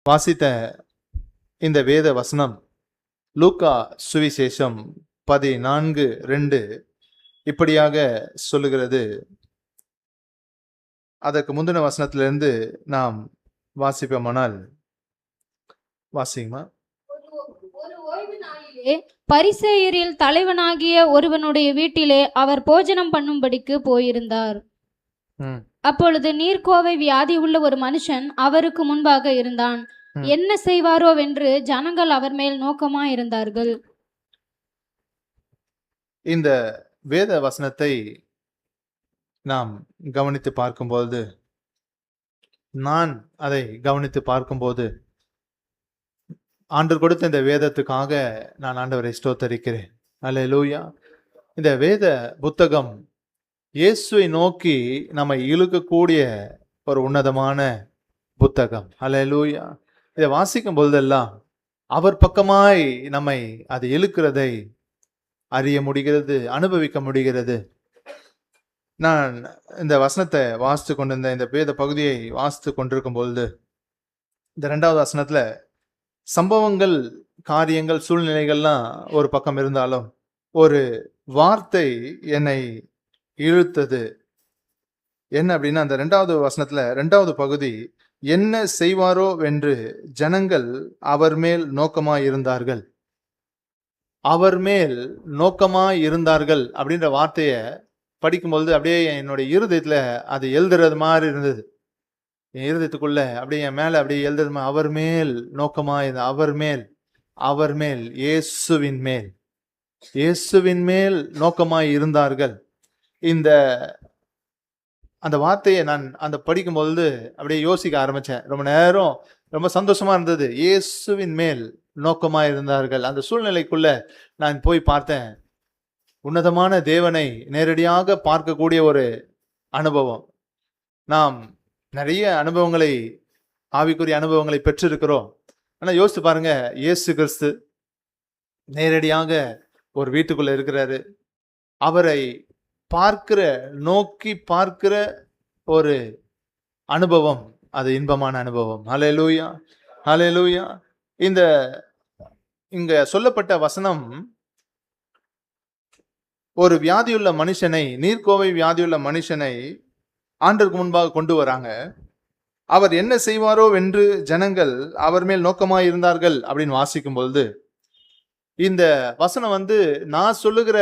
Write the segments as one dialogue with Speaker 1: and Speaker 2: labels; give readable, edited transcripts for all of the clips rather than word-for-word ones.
Speaker 1: வாசித்த இந்த வேத வசனம் லூக்கா சுவிசேஷம் 14:2 இப்படியாக சொல்லுகிறது. அதற்கு முந்தின வசனத்திலிருந்து நாம் வாசிப்போமானால், வாசிங்கம்மா.
Speaker 2: ஒரு ஓய்வு நாளிலே பரிசேயரில் தலைவனாகிய ஒருவனுடைய வீட்டிலே அவர் போஜனம் பண்ணும்படிக்கு போயிருந்தார். அப்பொழுது நீர்க்கோவை வியாதி உள்ள ஒரு மனுஷன் அவருக்கு முன்பாக இருந்தான். என்ன செய்வாரோ வென்று ஜனங்கள் அவர் மேல் நோக்கமா இருந்தார்கள்.
Speaker 1: இந்த வேத வசனத்தை நாம் கவனித்து பார்க்கும்போது, நான் அதை கவனித்து பார்க்கும்போது, ஆண்டவர் கொடுத்த இந்த வேதத்துக்காக நான் ஆண்டவரை ஸ்தோத்தரிக்கிறேன். அல்லேலூயா. இந்த வேத புத்தகம் இயேசுவை நோக்கி நம்மை இழுக்கக்கூடிய ஒரு உன்னதமான புத்தகம். அல்லேலூயா. இதை வாசிக்கும் பொழுதெல்லாம் அவர் பக்கமாய் நம்மை அது இழுக்கிறதை அறிய முடிகிறது, அனுபவிக்க முடிகிறது. நான் இந்த வசனத்தை வாசித்து கொண்டிருந்த இந்த வேத பகுதியை வாசித்து கொண்டிருக்கும் பொழுது, இந்த 2வது வசனத்துல சம்பவங்கள், காரியங்கள், சூழ்நிலைகள்லாம் ஒரு பக்கம் இருந்தாலும் ஒரு வார்த்தை என்னை இழுத்தது. என்ன அப்படின்னா, அந்த 2வது வசனத்துல 2வது பகுதி, என்ன செய்வாரோ வென்று ஜனங்கள் அவர் மேல் நோக்கமாய் இருந்தார்கள். அவர் மேல் நோக்கமாய் இருந்தார்கள் அப்படின்ற வார்த்தையை படிக்கும்பொழுது அப்படியே என்னுடைய இருதயத்துல அது எழுதுறது மாதிரி இருந்தது. என் இருதயத்துக்குள்ள அப்படியே என் மேல அப்படியே எழுதுறது. அவர் மேல் நோக்கமாய் இருந்த, அவர் மேல் இயேசுவின் மேல், இயேசுவின் மேல் நோக்கமாய் இருந்தார்கள். அந்த வார்த்தையை நான் அந்த படிக்கும் பொழுது அப்படியே யோசிக்க ஆரம்பிச்சேன். ரொம்ப நேரம் ரொம்ப சந்தோஷமா இருந்தது. இயேசுவின் மேல் நோக்கமாய் இருந்தார்கள். அந்த சூழ்நிலைக்குள்ள நான் போய் பார்த்தேன். உன்னதமான தேவனை நேரடியாக பார்க்கக்கூடிய ஒரு அனுபவம். நாம் நிறைய அனுபவங்களை, ஆவிக்குரிய அனுபவங்களை பெற்றிருக்கிறோம். ஆனால் யோசித்து பாருங்க, இயேசு கிறிஸ்து நேரடியாக ஒரு வீட்டுக்குள்ள இருக்கிறாரு. அவரை நோக்கி பார்க்கிற ஒரு அனுபவம், அது இன்பமான அனுபவம். ஹல்லேலூயா, ஹல்லேலூயா. இங்க சொல்லப்பட்ட வசனம் ஒரு வியாதியுள்ள மனுஷனை, நீர்க்கோவை வியாதியுள்ள மனுஷனை ஆண்டவருக்கு முன்பாக கொண்டு வராங்க. அவர் என்ன செய்வாரோ வென்று ஜனங்கள் அவர் மேல் நோக்கமாய் இருந்தார்கள் அப்படின்னு வாசிக்கும் பொழுது, இந்த வசனம் நான் சொல்லுகிற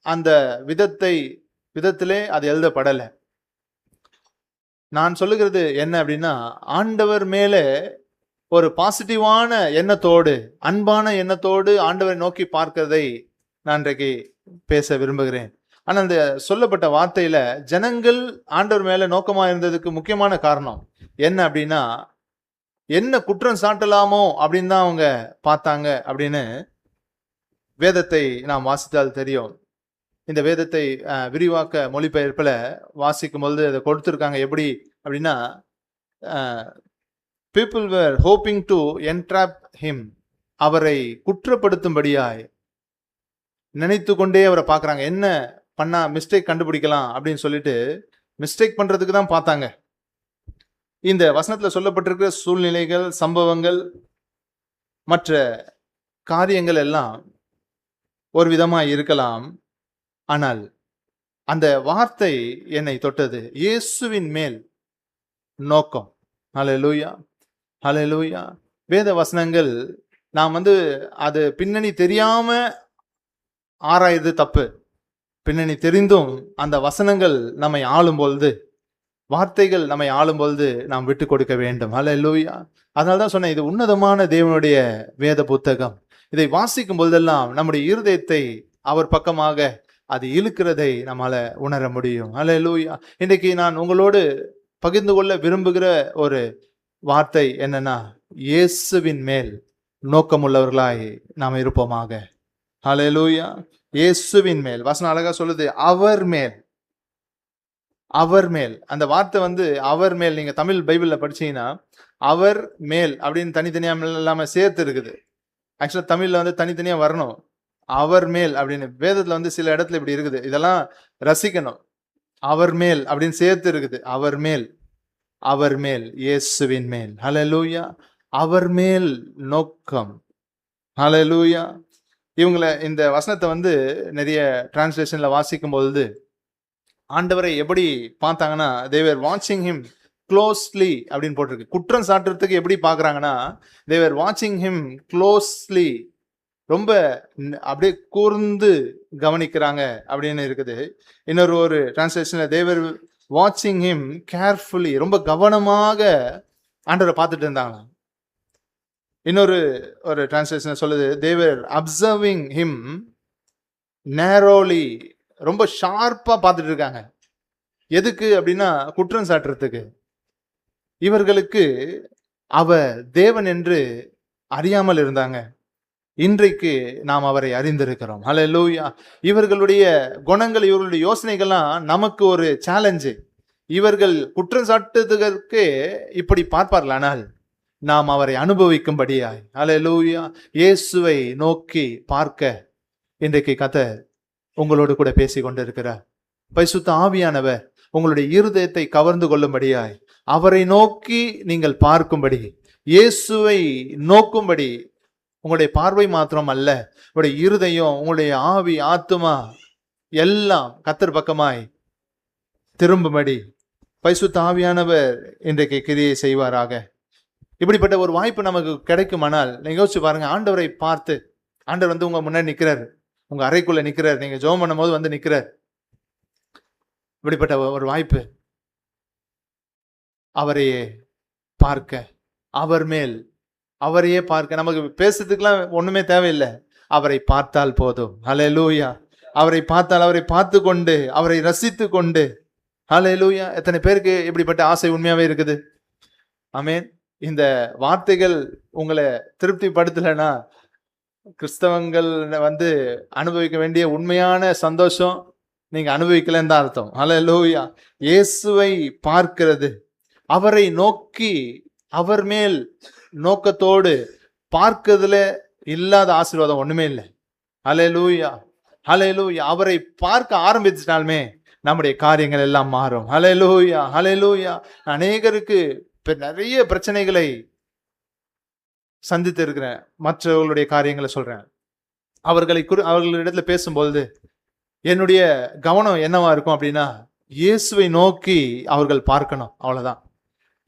Speaker 1: அந்த விதத்திலே அது எழுதப்படலை. நான் சொல்லுகிறது என்ன அப்படின்னா, ஆண்டவர் மேலே ஒரு பாசிட்டிவான எண்ணத்தோடு, அன்பான எண்ணத்தோடு ஆண்டவரை நோக்கி பார்க்கிறதை நான் இன்றைக்கு பேச விரும்புகிறேன். ஆனால் அந்த சொல்லப்பட்ட வார்த்தையில ஜனங்கள் ஆண்டவர் மேல நோக்கமா இருந்ததுக்கு முக்கியமான காரணம் என்ன அப்படின்னா, என்ன குற்றம் சாட்டலாமோ அப்படின்னு தான் அவங்க பார்த்தாங்க அப்படின்னு வேதத்தை நாம் வாசித்தால் தெரியும். இந்த வேதத்தை விரிவாக்க மொழிபெயர்ப்பில் வாசிக்கும் பொழுது அதை கொடுத்துருக்காங்க. எப்படி அப்படின்னா, people were hoping to entrap him, அவரை குற்றப்படுத்தும்படியாய் நினைத்து கொண்டே அவரை பார்க்குறாங்க. என்ன பண்ணா மிஸ்டேக் கண்டுபிடிக்கலாம் அப்படின்னு சொல்லிட்டு மிஸ்டேக் பண்றதுக்கு தான் பார்த்தாங்க. இந்த வசனத்தில் சொல்லப்பட்டிருக்கிற சூழ்நிலைகள், சம்பவங்கள், மற்ற காரியங்கள் எல்லாம் ஒரு விதமாக இருக்கலாம். ஆனால் அந்த வார்த்தை என்னை தொட்டது. இயேசுவின் மேல் நோக்கம். ஹல்லேலூயா, ஹல்லேலூயா. வேத வசனங்கள் நாம் அது பின்னணி தெரியாம ஆராயுது தப்பு. பின்னணி தெரிந்தும் அந்த வசனங்கள் நம்மை ஆளும் பொழுது, வார்த்தைகள் நம்மை ஆளும் பொழுது நாம் விட்டு கொடுக்க வேண்டும். ஹல்லேலூயா. அதனால தான் சொன்னேன், இது உன்னதமான தேவனுடைய வேத புத்தகம். இதை வாசிக்கும் பொழுதெல்லாம் நம்முடைய இருதயத்தை அவர் பக்கமாக அது இழுக்கிறதை நம்மால உணர முடியும். ஹல்லேலூயா. இன்றைக்கு நான் உங்களோடு பகிர்ந்து கொள்ள விரும்புகிற ஒரு வார்த்தை என்னன்னா, இயேசுவின் மேல் நோக்கமுள்ளவர்களாய் நாம் இருப்போமாக. ஹல்லேலூயா. இயேசுவின் மேல் வசனம் அழகா சொல்லுது, அவர் மேல், அவர் மேல். அந்த வார்த்தை அவர் மேல், நீங்க தமிழ் பைபிள்ல படிச்சீங்கன்னா அவர் மேல் அப்படின்னு தனித்தனியா இல்லாம சேர்த்து இருக்குது. ஆக்சுவலா தமிழ்ல தனித்தனியா வரணும். அவர் மேல் அப்படின்னு வேதத்துல சில இடத்துல இப்படி இருக்குது. இதெல்லாம் ரசிக்கணும். அவர் மேல் அப்படின்னு சேர்த்து இருக்குது. அவர் மேல், அவர் மேல், இயேசுவின் மேல். ஹல்லேலூயா. அவர் மேல் நோக்கம். ஹல்லேலூயா. இவங்களை இந்த வசனத்தை நிறைய டிரான்ஸ்லேஷன்ல வாசிக்கும் பொழுது ஆண்டவரை எப்படி பார்த்தாங்கன்னா, they were watching him closely அப்படின்னு போட்டிருக்கு. குற்றம் சாட்டுறதுக்கு எப்படி பார்க்கறாங்கன்னா, they were watching him closely, ரொம்ப அப்படியே கூர்ந்து கவனிக்கிறாங்க அப்படின்னு இருக்குது. இன்னொரு டிரான்ஸ்லேஷன்ல they were watching him carefully, ரொம்ப கவனமாக ஆண்டவரை பார்த்துட்டு இருந்தாங்க. இன்னொரு டிரான்ஸ்லேஷன் சொல்லுது they were observing him narrowly, ரொம்ப ஷார்ப்பா பார்த்துட்டு இருக்காங்க. எதுக்கு அப்படின்னா குற்றம் சாட்டுறதுக்கு. இவர்களுக்கு அவர் தேவன் என்று அறியாமல் இருந்தாங்க. இன்றைக்கு நாம் அவரை அறிந்திருக்கிறோம். ஹல்லேலூயா. இவர்களுடைய குணங்கள், இவர்களுடைய யோசனைகள்லாம் நமக்கு ஒரு சேலஞ்சு. இவர்கள் குற்றம் சாட்டுவதற்கு இப்படி பார்ப்பார்களானால் நாம் அவரை அனுபவிக்கும்படியாய், ஹல்லேலூயா, இயேசுவை நோக்கி பார்க்க இன்றைக்கு கர்த்தர் உங்களோடு கூட பேசி கொண்டிருக்கிறார். பரிசுத்த ஆவியானவர் உங்களுடைய இருதயத்தை கவர்ந்து கொள்ளும்படியாய், அவரை நோக்கி நீங்கள் பார்க்கும்படி, இயேசுவை நோக்கும்படி, உங்களுடைய பார்வை மாத்திரம் அல்ல, உங்களுடைய இருதயம், உங்களுடைய ஆவி, ஆத்துமா எல்லாம் கர்த்தர் பக்கமாய் திரும்பும்படி பரிசுத்த ஆவியானவர் இன்றைக்கு கிரியை செய்வாராக. இப்படிப்பட்ட ஒரு வாய்ப்பு நமக்கு கிடைக்குமானால் நீங்க யோசிச்சு பாருங்க. ஆண்டவரை பார்த்து, ஆண்டவர் உங்க முன்னாடி நிற்கிறார், உங்க அறைக்குள்ள நிற்கிறார், நீங்க ஜெபம் பண்ணும் போது நிற்கிறார். இப்படிப்பட்ட ஒரு வாய்ப்பு, அவரையே பார்க்க, அவர் மேல் அவரையே பார்க்க. நமக்கு பேசுறதுக்கெல்லாம் ஒண்ணுமே தேவையில்லை, அவரை பார்த்தால் போதும். ஹல்லேலூயா. அவரை பார்த்தால், அவரை பார்த்து கொண்டு, அவரை ரசித்து கொண்டு, ஹல்லேலூயா. எத்தனை பேருக்கு இப்படிப்பட்ட ஆசை உண்மையாவே இருக்குது? ஆமென். இந்த வார்த்தைகள் உங்களை திருப்திப்படுத்தலைன்னா கிறிஸ்தவங்கள் அனுபவிக்க வேண்டிய உண்மையான சந்தோஷம் நீங்க அனுபவிக்கலன்னு தான் அர்த்தம். ஹல்லேலூயா. இயேசுவை பார்க்கிறது, அவரை நோக்கி, அவர் மேல் நோக்கத்தோடு பார்க்கிறதுல இல்லாத ஆசீர்வாதம் ஒண்ணுமே இல்லை. ஹல்லேலூயா, ஹல்லேலூயா. அவரை பார்க்க ஆரம்பிச்சிட்டாலுமே நம்முடைய காரியங்கள் எல்லாம் மாறும். ஹல்லேலூயா, ஹல்லேலூயா. அநேகருக்கு நிறைய பிரச்சனைகளை சந்தித்து இருக்கிறேன். மற்றவர்களுடைய காரியங்களை சொல்றேன். அவர்களிடத்துல பேசும்போது என்னுடைய கவனம் என்னவா இருக்கும் அப்படின்னா, இயேசுவை நோக்கி அவர்கள் பார்க்கணும், அவ்வளவுதான்.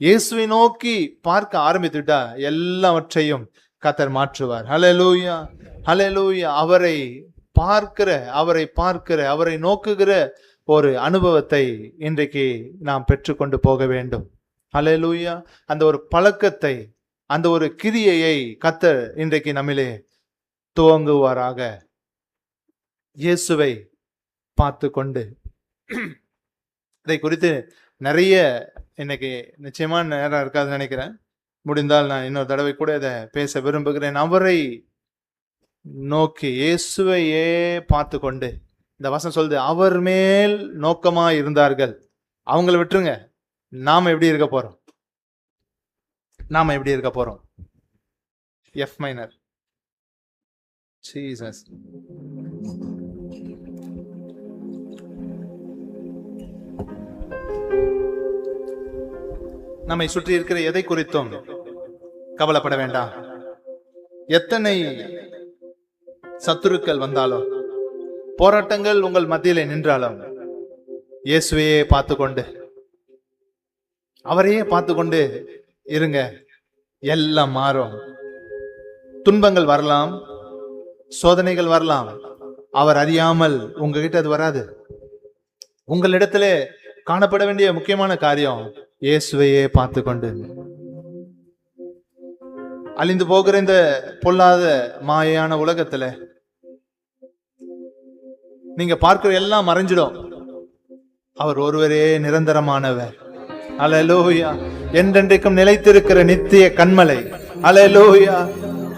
Speaker 1: இயேசுவை நோக்கி பார்க்க ஆரம்பித்துட்டா எல்லாவற்றையும் கர்த்தர் மாற்றுவார். ஹல்லேலூயா, ஹல்லேலூயா. அவரை பார்க்கிற, அவரை நோக்குகிற ஒரு அனுபவத்தை இன்றைக்கு நாம் பெற்றுக்கொண்டு போக வேண்டும். ஹல்லேலூயா. அந்த ஒரு பழக்கத்தை, அந்த ஒரு கிரியையை கர்த்தர் இன்றைக்கு நம்மிலே துவங்குவாராக. இயேசுவை பார்த்து கொண்டு இதை குறித்து நிறைய இன்னைக்கு நிச்சயமா நேரம் இருக்காதுன்னு நினைக்கிறேன். முடிந்தால் நான் இன்னொரு தடவை கூட இதை பேச விரும்புகிறேன். அவரை நோக்கி, இயேசுவையே பார்த்து கொண்டு, இந்த வசனம் சொல்லுது அவர் மேல் நோக்கமா இருந்தார்கள். அவங்களை விட்டுருங்க, நாம எப்படி இருக்க போறோம்? F minor. ஜீசஸ். நம்மை சுற்றி இருக்கிற எதை குறித்தும் கவலைப்பட வேண்டாம். எத்தனை சத்துருக்கள் வந்தாலும், போராட்டங்கள் உங்கள் மத்தியிலே நின்றாலும், இயேசுவையே பார்த்து கொண்டு, அவரையே பார்த்து கொண்டு இருங்க. எல்லாம் மாறும். துன்பங்கள் வரலாம், சோதனைகள் வரலாம், அவர் அறியாமல் உங்ககிட்ட அது வராது. உங்களிடத்துல காணப்பட வேண்டிய முக்கியமான காரியம் இயேசுவையே பார்த்து கொண்டு. அழிந்து போகிற இந்த பொல்லாத மாயான உலகத்துல நீங்க பார்க்கிற எல்லாம் மறைஞ்சிடும். அவர் ஒருவரே நிரந்தரமானவர். ஹல்லேலூயா. என்றென்றைக்கும் நிலைத்திருக்கிற நித்திய கன்மலை. ஹல்லேலூயா,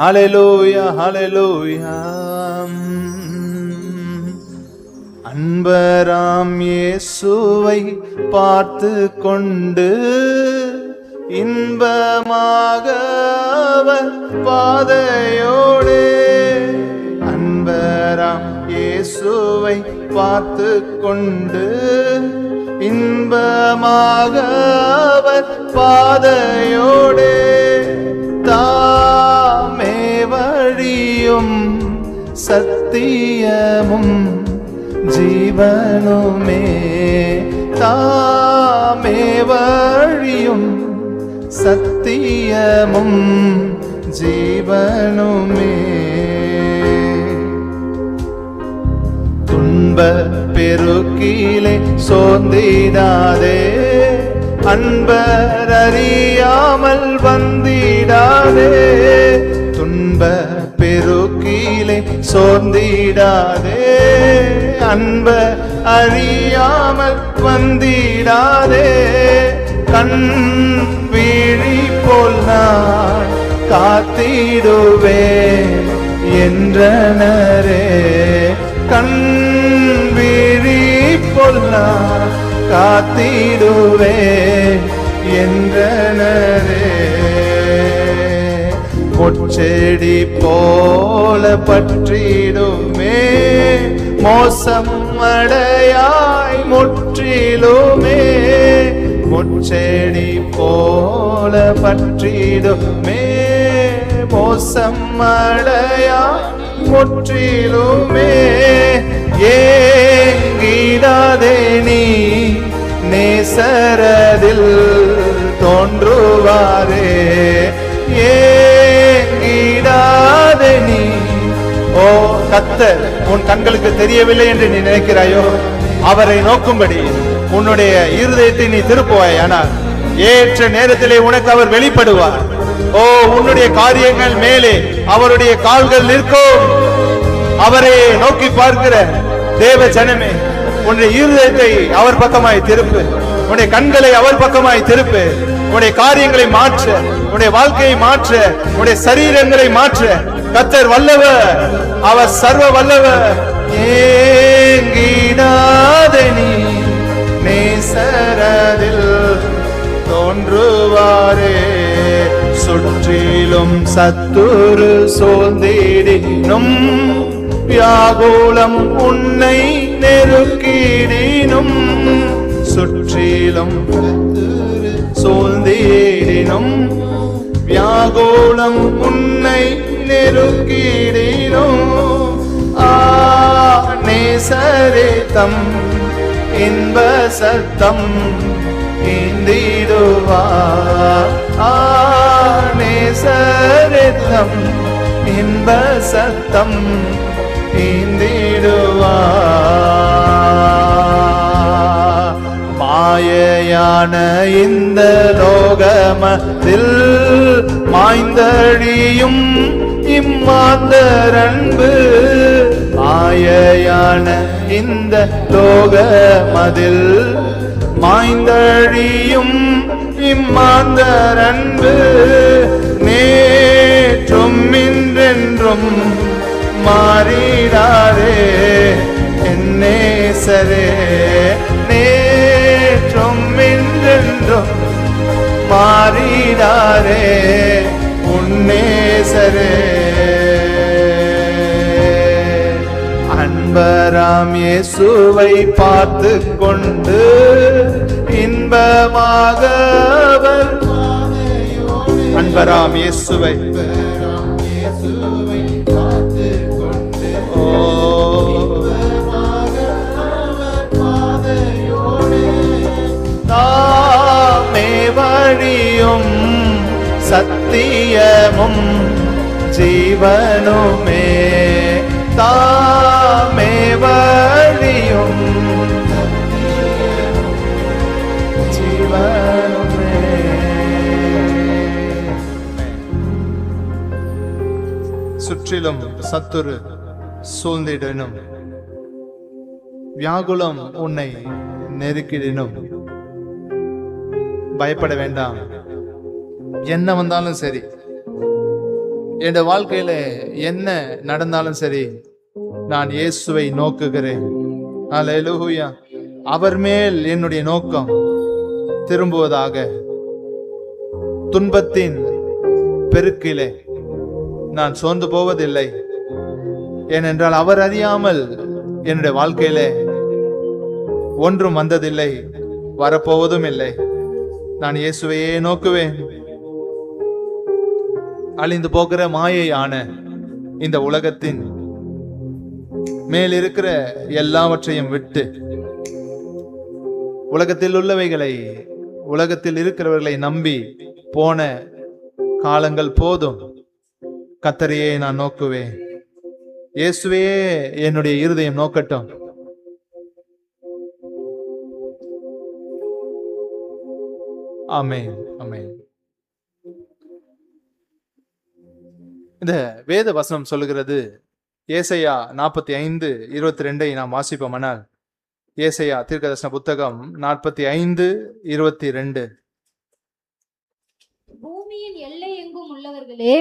Speaker 1: ஹல்லேலூயா, ஹல்லேலூயா. அன்பராம் இயேசுவை பார்த்து கொண்டு இன்பமாக அவர் பாதையோடே, அன்பராம் இயேசுவை பார்த்து கொண்டு இன்பமாக அவர் பாதையோடே சத்தியமும் ஜீவனுமே, தாமே வழியும் சத்தியமும் ஜீவனுமே. துன்ப பெருக்கிலே சோர்ந்திடாதே, அன்பர் அறியாமல் வந்திடாதே. துன்ப பெருக்கிலே சோர்ந்திடாதே, அன்பர் அறியாமல் வந்திடாதே. கண் விழி போல் நான் காத்திடுவேன் என்றனரே, கண் விழி போல் நான் காத்திடுவேன் என்றனரே. முச்செடி போல பற்றிடுமே, மோசம் அடையாய் முற்றிலுமே. முச்செடி போல பற்றிடுமே, மோசம் அடையாய் முற்றிலுமே. ஏங்கிடாதே நீ நேசரதில் தோன்றுவாரே, ஏங்கிடாதே நீ. ஓ கர்த்தர் உன் கண்களுக்கு தெரியவில்லை என்று நீ நினைக்கிறாயோ, அவரை நோக்கும்படி உன்னுடைய இருதயத்தை நீ திருப்புவாய். ஆனால் ஏற்ற நேரத்திலே உனக்கு அவர் வெளிப்படுவார். ஓ உன்னுடைய காரியங்கள் மேலே அவருடைய கால்கள் நிற்கும். அவரை நோக்கி பார்க்கிற தேவ ஜனமே, உன்னுடைய இருதயத்தை அவர் பக்கமாய் திருப்பு, உன்னுடைய கண்களை அவர் பக்கமாய் திருப்பு. உன்னுடைய காரியங்களை மாற்ற, உன்னுடைய வாழ்க்கையை மாற்ற, உன்னுடைய சரீரங்களை மாற்ற கர்த்தர் வல்லவர், அவர் சர்வ வல்லவர். ஏங்கிடாதே நீ நேசரதில் தோன்றுவாரே. சுற்றிலும் சத்துரு சோர்ந்திடினும், வியாகுலம் உன்னை நெருக்கிடினும். சுற்றிலும் சோர்ந்திடினும், வியாகுலம் உன்னை நெருக்கிடினும். நேசரித்தம் இன்ப சத்தம் இந்திடுவார். நேசரித்தம் இன்ப சத்தம் இந்திடுவார். மாயையான இந்த லோகமதில் மாய்ந்தழியும் இம்மாந்தர் அன்பு. மாயையான இந்த லோகமதில் மாய்ந்தழியும் இம்மாந்தர் அன்பு. நேற்றும் இன்றென்றும் மாறிடாரே என் நேசரே, நேற்றும் இன்றென்றும் மாறிடாரே உன் நேசரே. அன்பராம் இயேசுவை பார்த்து கொண்டு இன்பமாக அவர், அன்பராம் இயேசுவை பார்த்து கொண்டு தாமே வழியும் சத்தியமும் ஜீவனுமே, தாமே வழியும் ஜீவனுமே. சுற்றிலும் சத்துரு சூழ்ந்திடனும், வியாகுலம் உன்னை நெருக்கிடனும், பயப்பட வேண்டாம். என்ன வந்தாலும் சரி, என் வாழ்க்கையில என்ன நடந்தாலும் சரி, நான் இயேசுவை நோக்குகிறேன். அல்லேலூயா. அவர் மேல் என்னுடைய நோக்கம் திரும்புவதாக. துன்பத்தின் பெருக்கிலே நான் சோர்ந்து போவதில்லை. ஏனென்றால் அவர் அறியாமல் என்னுடைய வாழ்க்கையிலே ஒன்றும் வந்ததில்லை, வரப்போவதும் இல்லை. நான் இயேசுவையே நோக்குவேன். அழிந்து போகிற மாயையான இந்த உலகத்தின் மேல் இருக்கிற எல்லாவற்றையும் விட்டு உலகத்தில் உள்ளவைகளை, உலகத்தில் இருக்கிறவர்களை நம்பி போன காலங்கள் போதும். கர்த்தரையே நான் நோக்குவேன். இயேசுவே என்னுடைய இருதயம் நோக்கட்டும். ஆமென், ஆமென். இந்த வேத வசனம் சொல்லுகிறது, ஏசாயா 45:22 நாம் வாசிப்போமானால், ஏசாயா தீர்க்கதரிசன புத்தகம் 45:22.
Speaker 2: பூமியின் எல்லை எங்கும் உள்ளவர்களே,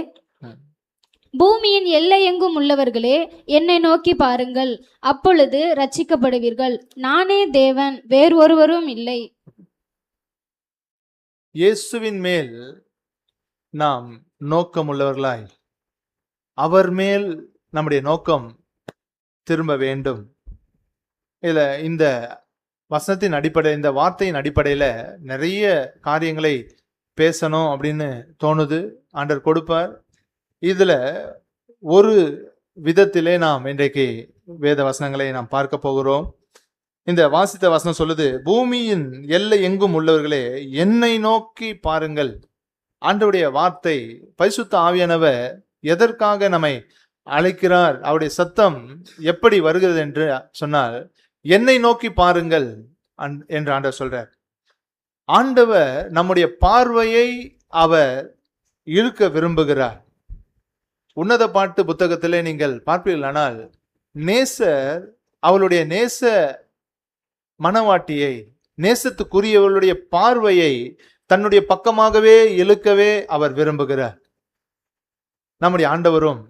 Speaker 2: பூமியின் எல்லை எங்கும் உள்ளவர்களே, என்னை நோக்கி பாருங்கள், அப்பொழுது ரட்சிக்கப்படுவீர்கள். நானே தேவன், வேறு ஒருவரும் இல்லை.
Speaker 1: இயேசுவின் மேல் நாம் நோக்கம் உள்ளவர்களாய், அவர் மேல் நம்முடைய நோக்கம் திரும்ப வேண்டும். இதுல இந்த வசனத்தின் அடிப்படை, இந்த வார்த்தையின் அடிப்படையில நிறைய காரியங்களை பேசணும் அப்படின்னு தோணுது. ஆண்டவர் கொடுப்பார். இதுல ஒரு விதத்திலே நாம் இன்றைக்கு வேத வசனங்களை நாம் பார்க்க போகிறோம். இந்த வாசித்த வசனம் சொல்லுது, பூமியின் எல்லை எங்கும் உள்ளவர்களே என்னை நோக்கி பாருங்கள். ஆண்டவருடைய வார்த்தை, பரிசுத்த ஆவியானவர் எதற்காக நம்மை அழைக்கிறார், அவருடைய சத்தம் எப்படி வருகிறது என்று சொன்னால், என்னை நோக்கி பாருங்கள் என்று ஆண்டவர் சொல்றார். ஆண்டவர் நம்முடைய பார்வையை அவர் இழுக்க விரும்புகிறார். உன்னத பாட்டு புத்தகத்திலே நீங்கள் பார்ப்பீர்களானால், நேசர் அவளுடைய நேச மனவாட்டியை, நேசத்துக்குரியவர்களுடைய பார்வையை தன்னுடைய பக்கமாகவே இழுக்கவே அவர் விரும்புகிறார். நம்முடைய ஆண்டவரும்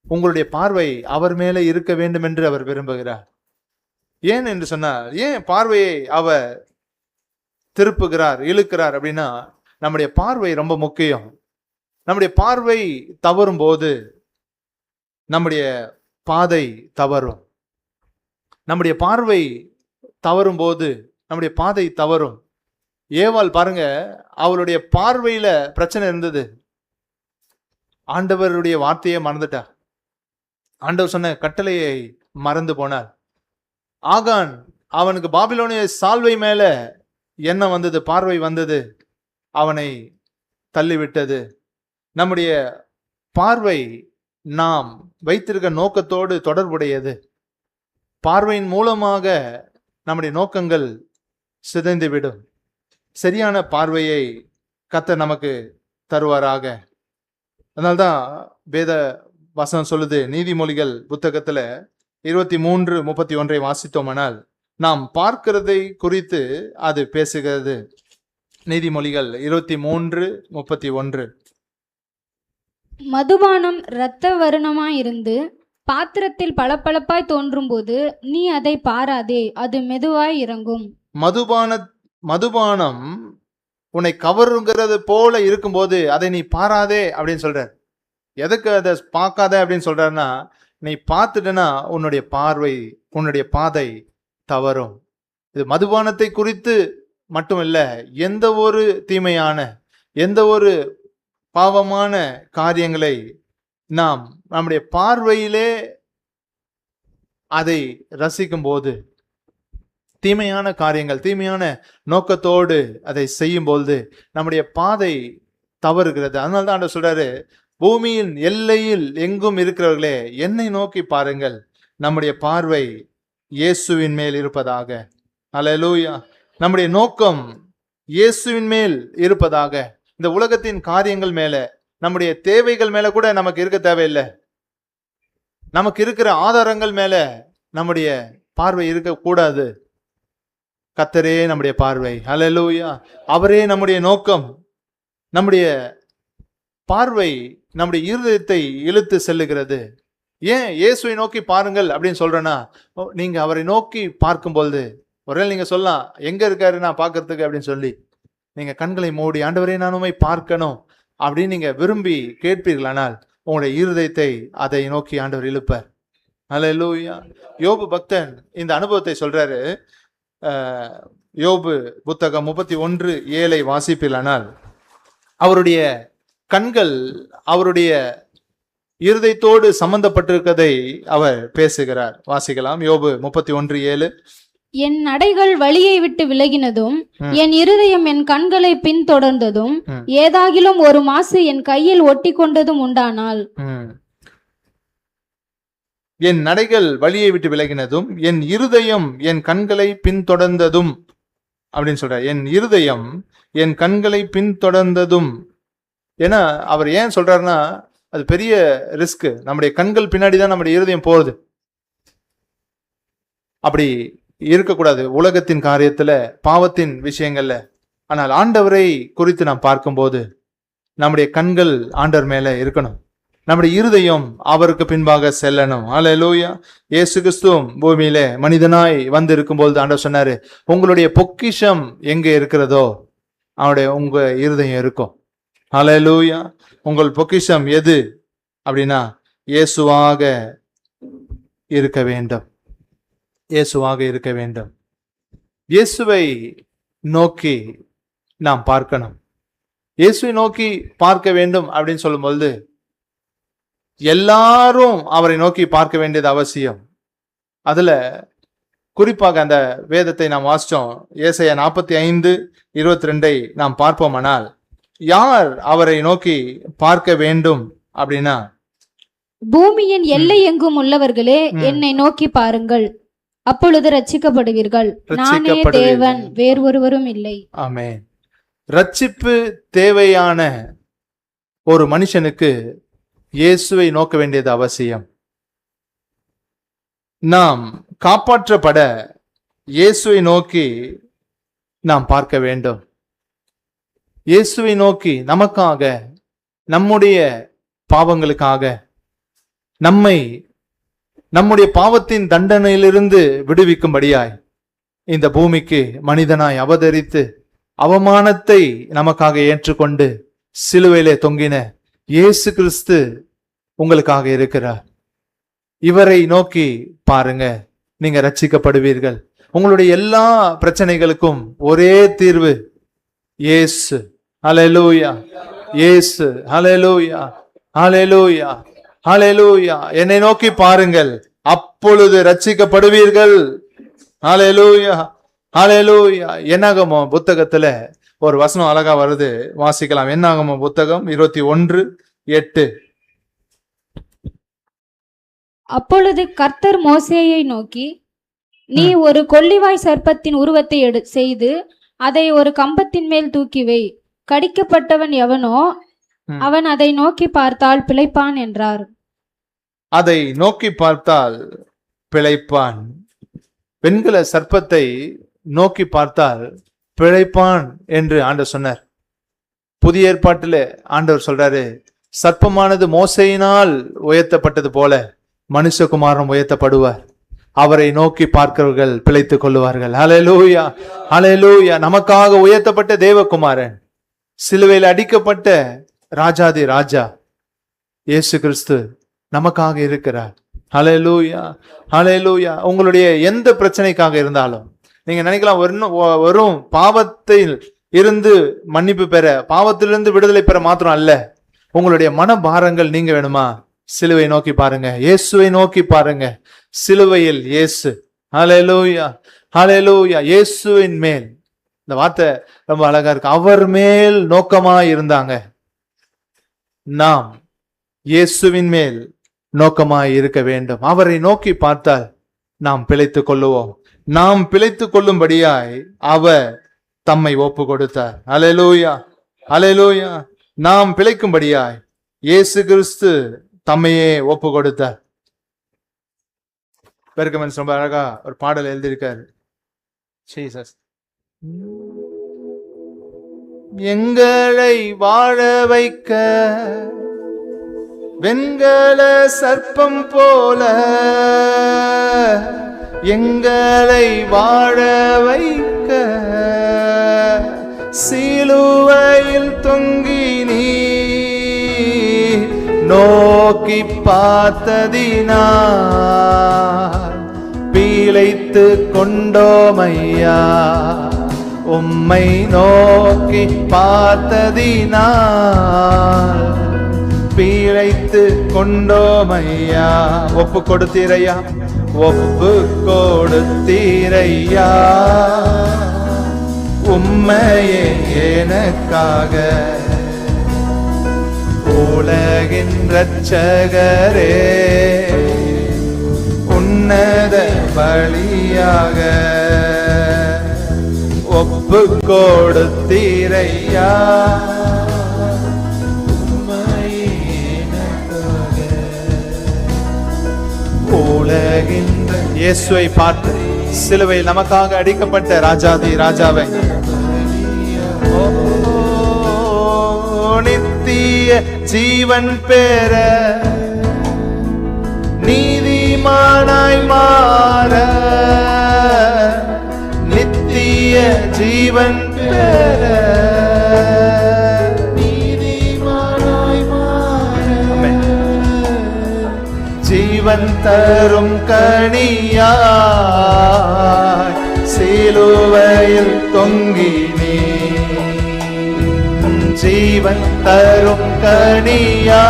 Speaker 1: உங்களுடைய பார்வை அவர் மேலே இருக்க வேண்டும் என்று அவர் விரும்புகிறார். ஏன் என்று சொன்னால், ஏன் பார்வையை அவர் திருப்புகிறார், இழுக்கிறார் அப்படின்னா, நம்முடைய பார்வை ரொம்ப முக்கியம். நம்முடைய பார்வை தவறும் போது நம்முடைய பாதை தவறும். நம்முடைய பார்வை தவறும் போது நம்முடைய பாதை தவறும். ஏவாள் பாருங்க, அவளுடைய பார்வையில பிரச்சனை இருந்தது. ஆண்டவருடைய வார்த்தையை மறந்துட்டா. ஆண்டவர் சொன்ன கட்டளையை மறந்து போனார். ஆகான், அவனுக்கு பாபிலோனிய சால்வை மேல எண்ணம் வந்தது, பார்வை வந்தது, அவனை தள்ளிவிட்டது. நம்முடைய பார்வை நாம் வைத்திருக்க நோக்கத்தோடு தொடர்புடையது. பார்வையின் மூலமாக நம்முடைய நோக்கங்கள் சிதைந்துவிடும். சரியான பார்வையை கர்த்தர் நமக்கு தருவாராக. அதனால்தான் வேத வசனம் சொல்லுது, நீதிமொழிகள் புத்தகத்துல 23:31 வாசித்தோமானால், நாம் பார்க்கிறதை குறித்து அது பேசுகிறது. நீதிமொழிகள் 23:31.
Speaker 2: மதுபானம் இரத்த வருணமாயிருந்து பாத்திரத்தில் பளபளப்பாய் தோன்றும் போது நீ அதை பாராதே, அது மெதுவாய் இறங்கும்.
Speaker 1: மதுபானம் உன்னை கவருங்கிறது போல இருக்கும்போது அதை நீ பாராதே அப்படின்னு சொல்றார். எதுக்கு அதை பார்க்காத அப்படின்னு சொல்றாருன்னா, நீ பார்த்துட்டனா உன்னுடைய பார்வை, உன்னுடைய பாதை தவறும். இது மதுபானத்தை குறித்து மட்டும் இல்ல, எந்த ஒரு தீமையான, எந்த ஒரு பாவமான காரியங்களை நாம் நம்முடைய பார்வையிலே அதை ரசிக்கும் போது, தீமையான காரியங்கள், தீமையான நோக்கத்தோடு அதை செய்யும் போது நம்முடைய பாதை தவறுகிறது. அதனால்தான் ஆண்டவர் சொல்றாரு, பூமியின் எல்லையில் எங்கும் இருக்கிறவர்களே என்னை நோக்கி பாருங்கள், நம்முடைய பார்வை இயேசுவின் மேல் இருப்பதாக. அல்லேலூயா. நம்முடைய நோக்கம் இயேசுவின் மேல் இருப்பதாக. இந்த உலகத்தின் காரியங்கள் மேல, நம்முடைய தேவைகள் மேல கூட நமக்கு இருக்க தேவையில்லை. நமக்கு இருக்கிற ஆதாரங்கள் மேல நம்முடைய பார்வை இருக்கக்கூடாது. கர்த்தரே நம்முடைய பார்வை. அல்லேலூயா. அவரே நம்முடைய நோக்கம். நம்முடைய பார்வை நம்முடைய இருதயத்தை இழுத்து செல்லுகிறது. ஏன் இயேசுவை நோக்கி பாருங்கள் அப்படின்னு சொல்றேன்னா, நீங்க அவரை நோக்கி பார்க்கும்போது, ஒருவேளை நீங்க சொல்லலாம், எங்க இருக்காரு நான் பார்க்கறதுக்கு அப்படின்னு சொல்லி, நீங்க கண்களை மூடி ஆண்டவரே நான் உம்மை பார்க்கணும் அப்படின்னு நீங்க விரும்பி கேட்பீர்களானால், உங்களுடைய இருதயத்தை அதை நோக்கி ஆண்டவர் இழுப்பார். அல்லேலூயா. யோபு பக்தன் இந்த அனுபவத்தை சொல்றாரு. யோபு புத்தகம் 31:7 வாசிப்பீர்களானால், அவருடைய கண்கள் அவருடைய இருதயத்தோடு சம்பந்தப்பட்டிருக்கதை அவர் பேசுகிறார். வாசிக்கலாம். யோபு 31:7.
Speaker 2: என் நடைகள் வழியை விட்டு விலகினதும் என் இருதயம் என் கண்களை பின்தொடர்ந்ததும் ஏதாகிலும் ஒரு மாசு என் கையில் ஒட்டி கொண்டதும் உண்டானால்.
Speaker 1: என் நடைகள் வழியை விட்டு விலகினதும் என் இருதயம் என் கண்களை பின்தொடர்ந்ததும் அப்படின்னு சொல்றார். என் இருதயம் என் கண்களை பின்தொடர்ந்ததும். ஏன்னா அவர் ஏன் சொல்றாருன்னா, அது பெரிய ரிஸ்க். நம்முடைய கண்கள் பின்னாடி தான் நம்முடைய இருதயம் போகுது. அப்படி இருக்கக்கூடாது உலகத்தின் காரியத்துல, பாவத்தின் விஷயங்கள்ல. ஆனால் ஆண்டவரை குறித்து நாம் பார்க்கும்போது நம்முடைய கண்கள் ஆண்டவர் மேல இருக்கணும், நம்முடைய இருதயம் அவருக்கு பின்பாக செல்லணும். அல்லேலூயா. இயேசு கிறிஸ்துவும் பூமியில மனிதனாய் வந்து இருக்கும்போது ஆண்டவர் சொன்னாரு, உங்களுடைய பொக்கிஷம் எங்க இருக்கிறதோ உங்க இருதயம் இருக்கும். அல்லேலூயா. உங்கள் பொக்கிஷம் எது அப்படின்னா இயேசுவாக இருக்க வேண்டும். இயேசுவாக இருக்க வேண்டும். இயேசுவை நோக்கி நாம் பார்க்கணும். இயேசுவை நோக்கி பார்க்க வேண்டும் அப்படின்னு சொல்லும்போது எல்லாரும் அவரை நோக்கி பார்க்க வேண்டியது அவசியம். அதுல குறிப்பாக அந்த வேதத்தை நாம் வாசிச்சோம். ஏசாயா 45:22 நாம் பார்ப்போமானால், யார் அவரை நோக்கி பார்க்க வேண்டும் அப்படின்னா,
Speaker 2: பூமியின் எல்லை எங்கும் உள்ளவர்களே என்னை நோக்கி பாருங்கள், அப்பொழுது ரட்சிக்கப்படுவீர்கள். நானே தேவன், வேறு ஒருவரும் இல்லை.
Speaker 1: ஆமென். ரட்சிப்பு தேவையான ஒரு மனுஷனுக்கு இயேசுவை நோக்க வேண்டியது அவசியம். நாம் காப்பாற்றப்பட இயேசுவை நோக்கி நாம் பார்க்க வேண்டும். இயேசுவை நோக்கி நமக்காக, நம்முடைய பாவங்களுக்காக, நம்முடைய பாவத்தின் தண்டனையிலிருந்து விடுவிக்கும்படியாய் இந்த பூமிக்கு மனிதனாய் அவதரித்து அவமானத்தை நமக்காக ஏற்றுக்கொண்டு சிலுவையிலே தொங்கின இயேசு கிறிஸ்து உங்களுக்காக இருக்கிறார். இவரை நோக்கி பாருங்க, நீங்க ரட்சிக்கப்படுவீர்கள். உங்களுடைய எல்லா பிரச்சனைகளுக்கும் ஒரே தீர்வு இயேசு. ஹல்லேலூயா. இயேசு. ஹல்லேலூயா. ஹல்லேலூயா. ஹல்லேலூயா. என்னை நோக்கி பாருங்கள், அப்பொழுது ரட்சிக்கப்படுவீர்கள். ஹல்லேலூயா. ஹல்லேலூயா. என்னாகமோ புத்தகத்துல ஒரு வசனம் அழகா வருது, வாசிக்கலாம். என்னாகமோ புத்தகம் 21:8.
Speaker 2: அப்பொழுது கர்த்தர் மோசேயை நோக்கி, நீ ஒரு கொள்ளிவாய் சர்ப்பத்தின் உருவத்தை செய்து அதை ஒரு கம்பத்தின் மேல் தூக்கி வை. கடிக்கப்பட்டவன் எவனோ அவன் அதை நோக்கி பார்த்தால் பிழைப்பான் என்றார்.
Speaker 1: அதை நோக்கி பார்த்தால் பிழைப்பான். வெண்கல சர்ப்பத்தை நோக்கி பார்த்தால் பிழைப்பான் என்று ஆண்டவர் சொன்னார். புதிய ஏற்பாட்டில் ஆண்டவர் சொல்றாரு, சர்ப்பமானது மோசையினால் உயர்த்தப்பட்டது போல மனுஷகுமாரன் உயர்த்தப்படுவார். அவரை நோக்கி பார்க்கிறவர்கள் பிழைத்துக் கொள்ளுவார்கள். ஹல்லேலூயா. ஹல்லேலூயா. நமக்காக உயர்த்தப்பட்ட தேவகுமாரன், சிலுவையில் அடிக்கப்பட்ட ராஜாதி ராஜா இயேசு கிறிஸ்து நமக்காக இருக்கிறார். ஹல்லேலூயா. ஹல்லேலூயா. உங்களுடைய எந்த பிரச்சனைக்காக இருந்தாலும் நீங்க நினைக்கலாம், வெறும் பாவத்தில் இருந்து மன்னிப்பு பெற, பாவத்திலிருந்து விடுதலை பெற மாத்திரம் அல்ல, உங்களுடைய மனபாரங்கள் நீங்க வேணுமா, சிலுவை நோக்கி பாருங்க, இயேசுவை நோக்கி பாருங்க. சிலுவையில் இயேசு. ஹல்லேலூயா. ஹல்லேலூயா. இயேசுவின் மேல், இந்த வார்த்தை ரொம்ப அழகா இருக்கு, அவர் மேல் நோக்கமா இருந்தாங்க. நாம் இயேசுவின் மேல் நோக்கமாய் இருக்க வேண்டும். அவரை நோக்கி பார்த்தால் நாம் பிழைத்துக் கொள்ளுவோம். நாம் பிழைத்துக் கொள்ளும்படியாய் அவர் தம்மை ஒப்பு கொடுத்தார். ஹல்லேலூயா. ஹல்லேலூயா. நாம் பிழைக்கும்படியாய் இயேசு கிறிஸ்து தம்மையே ஒப்பு கொடுத்தார். பெருக்கமன்ஸ் ரொம்ப அழகா ஒரு பாடல் எழுதியிருக்காரு. ஜீசஸ் எங்களை வாழ வைக்க வெண்கல சர்ப்பம் போல எங்களை வாழ வைக்க சிலுவையில் தொங்கி நீ நோக்கி பார்த்ததினால் பிழைத்து கொண்டோமையா. உம்மை நோக்கி பார்த்ததினால் பிழைத்து கொண்டோமையா. ஒப்பு கொடுத்தீரையா, ஒப்பு கொடுத்தீரையா, உம்மையே எனக்காக. உலகின் இரட்சகரே, உன்னத பலியாக ஒப்பு கொடுத்தீரையா, உம்மையே எனக்காக. உலகின் இயேசுவை பார்த்து, சிலுவையில் நமக்காக அடிக்கப்பட்ட ராஜாதி ராஜாவை, நித்திய ஜீவன் பெற, நீதிமானாய் மாற, நித்திய ஜீவன் பெற, நீதிமானாய் மாற, ஜீவன் தரும் கனியாய் சிலுவையில் தொங்கினே. ஜீவன் தரும் கனியாய்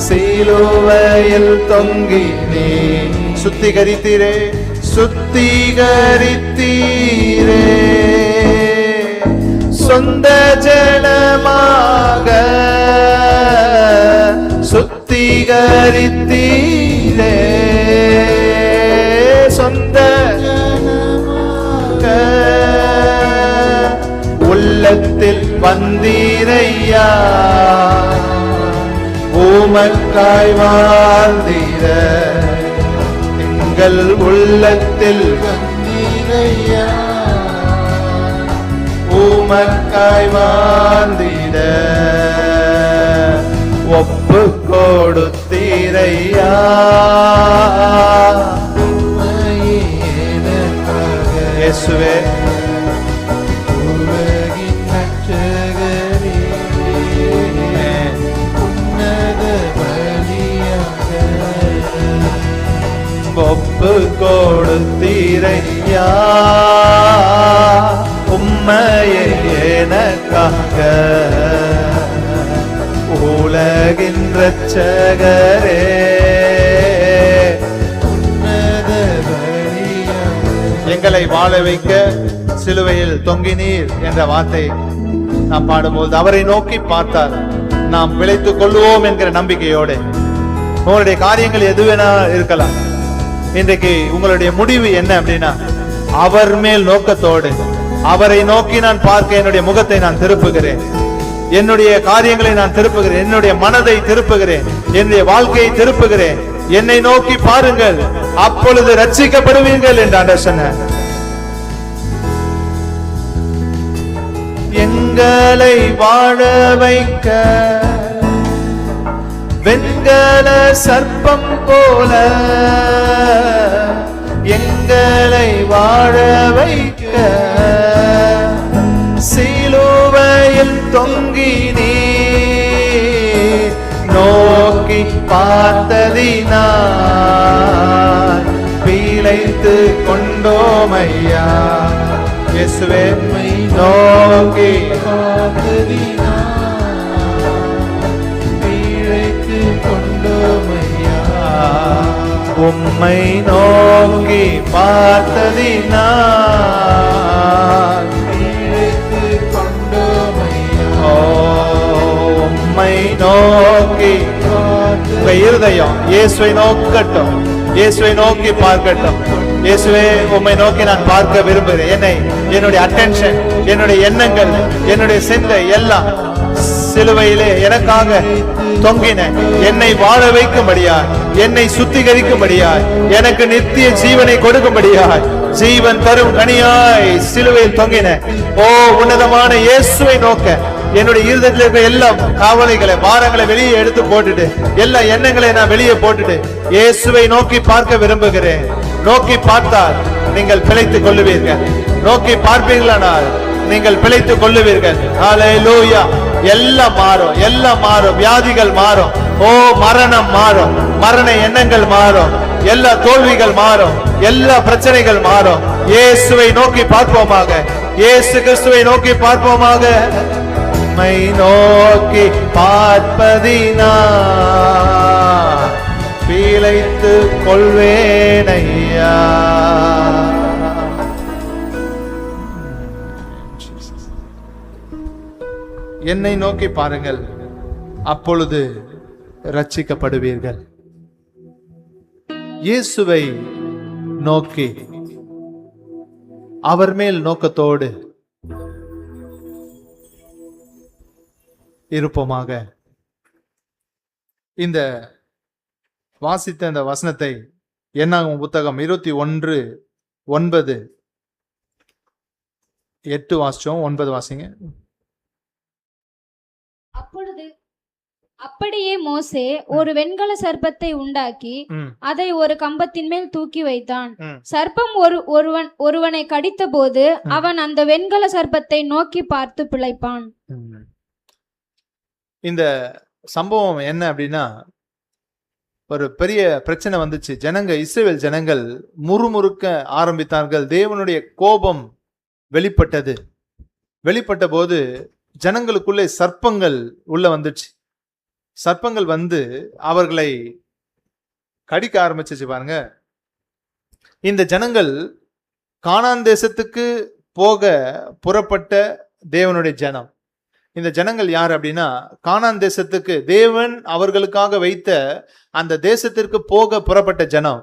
Speaker 1: சிலுவையில் தொங்கினே. சுத்திகரித்தீரே, சுத்திகரித்தீரே, சொந்த ஜனமாக சுத்திகரித்தீரே, சொந்த ஜனமாக உள்ளத்தில் வந்தீரையா, உமக்காய் வாழ்ந்திட. எங்கள் உள்ளத்தில் வந்தீரையா, உமக்காய் வாழ்ந்திட. ஒப்பு கொடுத்தீரையா, உம்மையே எனக்காக. இயேசுவே, ஒப்பு கொடுத்தீரையா, உம்மையே எனக்காக. உலகின் இரட்சகரே, உன்னத பலியாக எங்களை வாழ வைக்க சிலுவையில் தொங்கினீர் என்ற வார்த்தை நாம் பாடும்போது அவரை நோக்கி பார்த்தார். நாம் பிழைத்துக் கொள்வோம் என்கிற நம்பிக்கையோடு. உங்களுடைய காரியங்கள் எது வேணா இருக்கலாம். இன்றைக்கு உங்களுடைய முடிவு என்ன அப்படின்னா, அவர் மேல் நோக்கத்தோடு அவரை நோக்கி நான் பார்க்க என்னுடைய முகத்தை நான் திருப்புகிறேன், என்னுடைய காரியங்களை நான் திருப்புகிறேன், என்னுடைய மனதை திருப்புகிறேன், என்னுடைய வாழ்க்கையை திருப்புகிறேன். என்னை நோக்கி பாருங்கள், அப்பொழுது ரட்சிக்கப்படுவீர்கள் என்று ஆண்டவர் சொன்னார். எங்களை வாழ வைக்க வெண்கல சர்ப்பம் போல, எங்களை வாழ வைக்க சிலுவையில் தொங்கினீ. நோக்கி பார்த்ததினால் பிழைத்து கொண்டோமையா. இயேசுவே, நோக்கி உம்மை நோக்கி பார்த்ததினால் உம்மை நோக்கி உங்க இருதயம் இயேசுவை நோக்கட்டும், இயேசுவை நோக்கி பார்க்கட்டும். இயேசுவே, உம்மை நோக்கி நான் பார்க்க விரும்புகிறேன். என்னுடைய அட்டென்ஷன், என்னுடைய எண்ணங்கள், என்னுடைய சிந்தை எல்லாம் சிலுவையிலே எனக்காக தொங்கின என்னை வாழ வைக்கும்படியாய், என்னை சுத்திகரிக்கும்படியாய், எனக்கு நித்திய ஜீவனை கொடுக்கும்படியாய், ஜீவன் தரும் கனியாய் சிலுவையில் தொங்கின ஓ உன்னதமான இயேசுவை நோக்க என்னுடைய இருதயத்தில் இருக்கிற எல்லா காவலைகளை, பாரங்களை வெளியே எடுத்து போட்டுட்டு, எல்லா எண்ணங்களை நான் வெளியே போட்டுட்டு இயேசுவை நோக்கி பார்க்க விரும்புகிறேன். நோக்கி பார்த்தால் நீங்கள் பிழைத்துக் கொள்ளுவீர்கள். நோக்கி பார்ப்பீர்களானால் நீங்கள் பிழைத்துக் கொள்ளுவீர்கள். ஹல்லேலூயா. எல்லாம் மாறும், எல்லாம் மாறும். வியாதிகள் மாறும். ஓ மரணம் மாறும், மரண எண்ணங்கள் மாறும், எல்லா தோல்விகள் மாறும், எல்லா பிரச்சனைகள் மாறும். இயேசுவை நோக்கி பார்ப்போமாக, இயேசு கிறிஸ்துவை நோக்கி பார்ப்போமாக. உம்மை நோக்கி பார்ப்பதினா பிழைத்து கொள்வேனையா. என்னை நோக்கி பாருங்கள், அப்பொழுது ரட்சிக்கப்படுவீர்கள். இயேசுவை நோக்கி அவர் மேல் நோக்கத்தோடு இருப்போமாக. இந்த வாசித்த இந்த வசனத்தை என்னாகும் புத்தகம் 21:9, 8 வாசிச்சோம், 9 வாசிங்க.
Speaker 2: அப்படியே மோசே ஒரு வெண்கல சர்ப்பத்தை உண்டாக்கி அதை ஒரு கம்பத்தின் மேல் தூக்கி வைத்தான். சர்ப்பம் ஒருவனை கடித்த போது அவன் அந்த வெண்கல சர்ப்பத்தை நோக்கி பார்த்து பிழைப்பான்.
Speaker 1: இந்த சம்பவம் என்ன அப்படின்னா, ஒரு பெரிய பிரச்சனை வந்துச்சு. இஸ்ரவேல் ஜனங்கள் முறுமுறுக்க ஆரம்பித்தார்கள். தேவனுடைய கோபம் வெளிப்பட்ட போது ஜனங்களுக்குள்ளே சர்ப்பங்கள் உள்ள வந்துச்சு. சர்ப்பங்கள் வந்து அவர்களை கடிக்க ஆரம்பிச்சிச்சு. பாருங்க, இந்த ஜனங்கள் கானான் தேசத்துக்கு போக புறப்பட்ட தேவனுடைய ஜனம். இந்த ஜனங்கள் யார் அப்படின்னா, கானான் தேசத்துக்கு தேவன் அவர்களுக்காக வைத்த அந்த தேசத்திற்கு போக புறப்பட்ட ஜனம்.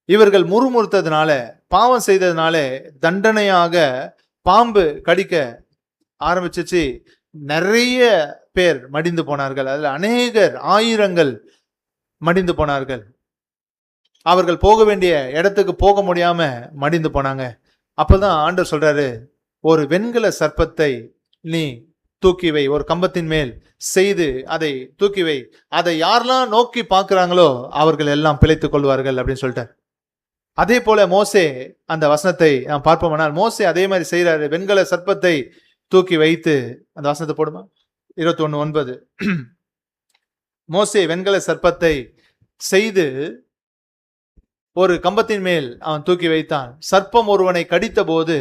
Speaker 1: இவர்கள் முறுமுறுத்ததுனால, பாவம் செய்ததுனால தண்டனையாக பாம்பு கடிக்க ஆரம்பிச்சிச்சு. நிறைய பேர் மடிந்து போனார்கள். அதில் அநேகர், ஆயிரங்கள் மடிந்து போனார்கள். அவர்கள் போக வேண்டிய இடத்துக்கு போக முடியாம மடிந்து போனாங்க. அப்பதான் ஆண்டவர் சொல்றாரு, ஒரு வெண்கல சர்ப்பத்தை நீ தூக்கி வை, ஒரு கம்பத்தின் மேல் செய்து அதை தூக்கி வை. அதை யாரெல்லாம் நோக்கி பார்க்கிறாங்களோ அவர்கள் எல்லாம் பிழைத்துக் கொள்வார்கள் அப்படின்னு சொல்லிட்டார். அதே போல மோசே, அந்த வசனத்தை நாம் பார்ப்போம்னால், மோசே அதே மாதிரி செய்யறாரு. வெண்கல சர்ப்பத்தை தூக்கி வைத்து, அந்த வசனத்தை போடுமா, 21:9. மோசே வெண்கல சர்ப்பத்தை செய்து ஒரு கம்பத்தின் மேல் அவன் தூக்கி வைத்தான். சர்ப்பம் ஒருவனை கடித்த போது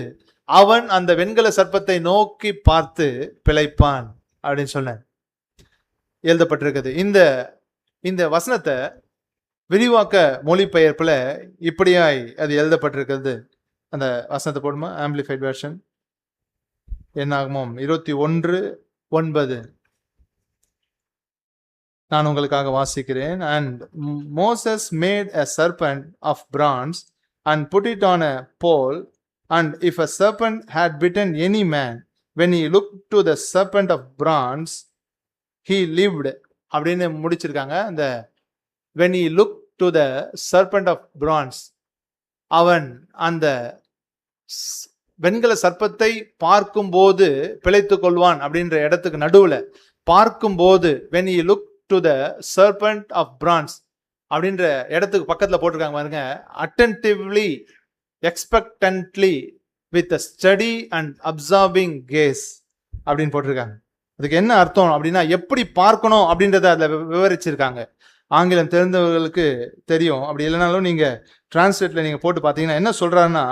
Speaker 1: அவன் அந்த வெண்கல சர்ப்பத்தை நோக்கி பார்த்து பிழைப்பான் அப்படின்னு சொன்ன எழுதப்பட்டிருக்குது. இந்த வசனத்தை விரிவாக்க மொழிபெயர்ப்புல இப்படியாய் அது எழுதப்பட்டிருக்கிறது. அந்த வசனத்தை போடுமா, ஆம்பிளிஃபைட் வெர்ஷன். என்னாகுமோ 21:9 நான் உங்களுக்காக வாசிக்கிறேன். And Moses made a serpent of bronze and put it on a pole, and if a serpent had bitten any man, when he looked to the serpent of bronze, he lived. அப்படின்னு முடிச்சிருக்காங்க. அந்த when he looked to the serpent of bronze, அவன் அந்த வெண்கல சர்ப்பத்தை பார்க்கும்போது பிழைத்துக் கொள்வான் அப்படின்ற இடத்துக்கு நடுவுல பார்க்கும்போது when he looked to the serpent of bronze அப்படின்ற இடத்துக்கு பக்கத்துல போட்டிருக்காங்க பாருங்க, attentively, expectantly, with a steady and absorbing gaze அப்படின்னு போட்டிருக்காங்க. அதுக்கு என்ன அர்த்தம் அப்படின்னா, எப்படி பார்க்கணும் அப்படின்றத அதுல விவரிச்சிருக்காங்க. ஆங்கிலம் தெரிந்தவர்களுக்கு தெரியும். அப்படி இல்லைனாலும் நீங்க டிரான்ஸ்லேட்ல நீங்க போட்டு பார்த்தீங்கன்னா என்ன சொல்றாருன்னா,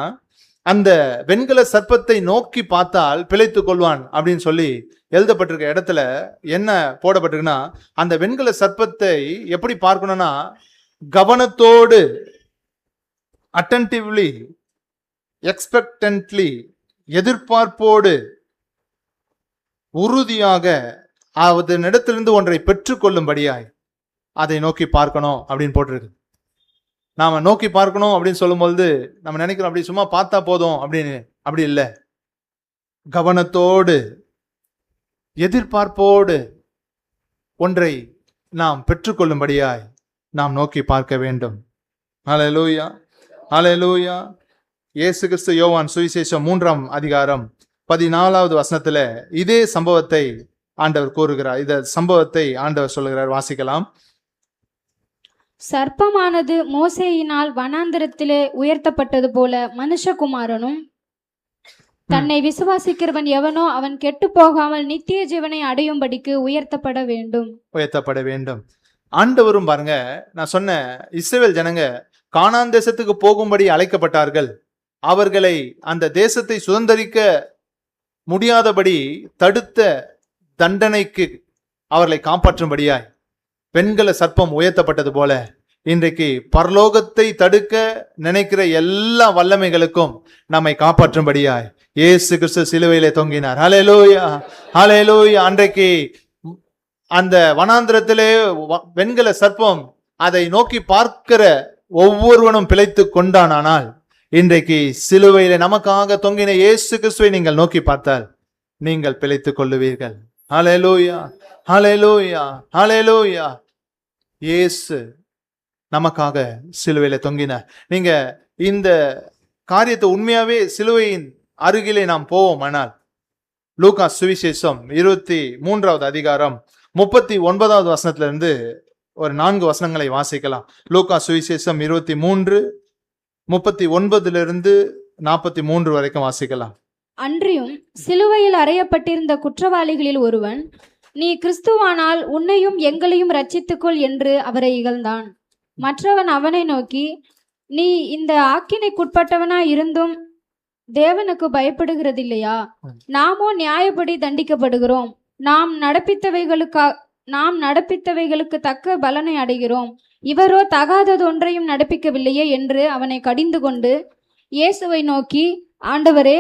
Speaker 1: அந்த வெண்கல சர்ப்பத்தை நோக்கி பார்த்தால் பிழைத்துக் கொள்வான் அப்படின்னு சொல்லி எழுதப்பட்டிருக்க இடத்துல என்ன போடப்பட்டிருக்குன்னா, அந்த வெண்கல சர்ப்பத்தை எப்படி பார்க்கணும்னா, கவனத்தோடு, அட்டென்டிவ்லி, எக்ஸ்பெக்டன்ட்லி, எதிர்பார்ப்போடு, உறுதியாக அதனிடத்திலிருந்து ஒன்றை பெற்றுக்கொள்ளும்படியாய் அதை நோக்கி பார்க்கணும் அப்படின்னு போட்டிருக்கு. நாம நோக்கி பார்க்கணும் அப்படின்னு சொல்லும்போது நம்ம நினைக்கிறோம் அப்படி சும்மா பார்த்தா போதும் அப்படின்னு. அப்படி இல்லை, கவனத்தோடு, எதிர்பார்ப்போடு ஒன்றை நாம் பெற்றுக்கொள்ளும்படியாய் நாம் நோக்கி பார்க்க வேண்டும். ஹல்லேலூயா, ஹல்லேலூயா. இயேசு கிறிஸ்து யோவான் சுவிசேஷம் 3ஆம் அதிகாரம் 14வது வசனத்துல இதே சம்பவத்தை ஆண்டவர் கூறுகிறார். இந்த சம்பவத்தை ஆண்டவர் சொல்லுகிறார், வாசிக்கலாம்.
Speaker 2: சர்ப்பமானது மோசேயினால் வனாந்தரத்திலே உயர்த்தப்பட்டது போல மனுஷகுமாரனும் தன்னை விசுவாசிக்கிறவன் எவனோ அவன் கெட்டு போகாமல் நித்திய ஜீவனை அடையும்படிக்கு உயர்த்தப்பட வேண்டும்.
Speaker 1: ஆண்டவரும் பாருங்க, நான் சொன்ன இஸ்ரவேல் ஜனங்க கானான் தேசத்துக்கு போகும்படி அழைக்கப்பட்டார்கள். அவர்களை அந்த தேசத்தை சுதந்தரிக்க முடியாதபடி தடுத்த தண்டனைக்கு அவர்களை காப்பாற்றும்படியாய் வெண்கல சர்ப்பம் உயர்த்தப்பட்டது போல இன்றைக்கு பரலோகத்தை தடுக்க நினைக்கிற எல்லா வல்லமைகளுக்கும் நம்மை காப்பாற்றும்படியாய் இயேசு கிறிஸ்து சிலுவையிலே தொங்கினார். ஹல்லேலூயா, ஹல்லேலூயா. அன்றைக்கு அந்த வனாந்திரத்திலே வெண்கல சர்ப்பம் அதை நோக்கி பார்க்கிற ஒவ்வொருவனும் பிழைத்து கொண்டானால் இன்றைக்கு சிலுவையிலே நமக்காக தொங்கின இயேசு கிறிஸ்துவை நீங்கள் நோக்கி பார்த்தால் நீங்கள் பிழைத்துக் கொள்ளுவீர்கள். ஹல்லேலூயா, ஹல்லேலூயா, ஹல்லேலூயா. இயேசு நமக்காக சிலுவையில தொங்கினார். நீங்க இந்த காரியத்தை உண்மையாவே சிலுவையின் அருகிலே நாம் போவோம். ஆனால் லூக்கா சுவிசேஷம் 23வது அதிகாரம் 39வது வசனத்திலிருந்து ஒரு 4 வசனங்களை வாசிக்கலாம். லூக்கா சுவிசேஷம் 23 39 43 வரைக்கும் வாசிக்கலாம்.
Speaker 2: அன்றியும் சிலுவையில் அறையப்பட்டிருந்த குற்றவாளிகளில் ஒருவன், நீ கிறிஸ்துவானால் உன்னையும் எங்களையும் ரட்சித்துக்கொள் என்று அவரை இகழ்ந்தான். மற்றவன் அவனை நோக்கி, நீ இந்த ஆக்கினைக்குட்பட்டவனாய் இருந்தும் தேவனுக்கு பயப்படுகிறதில்லையா? நாமோ நியாயப்படி தண்டிக்கப்படுகிறோம். நாம் நடப்பித்தவைகளுக்கு தக்க பலனை அடைகிறோம். இவரோ தகாததொன்றையும் நடப்பிக்கவில்லையே என்று அவனை கடிந்து கொண்டு இயேசுவை நோக்கி, ஆண்டவரே,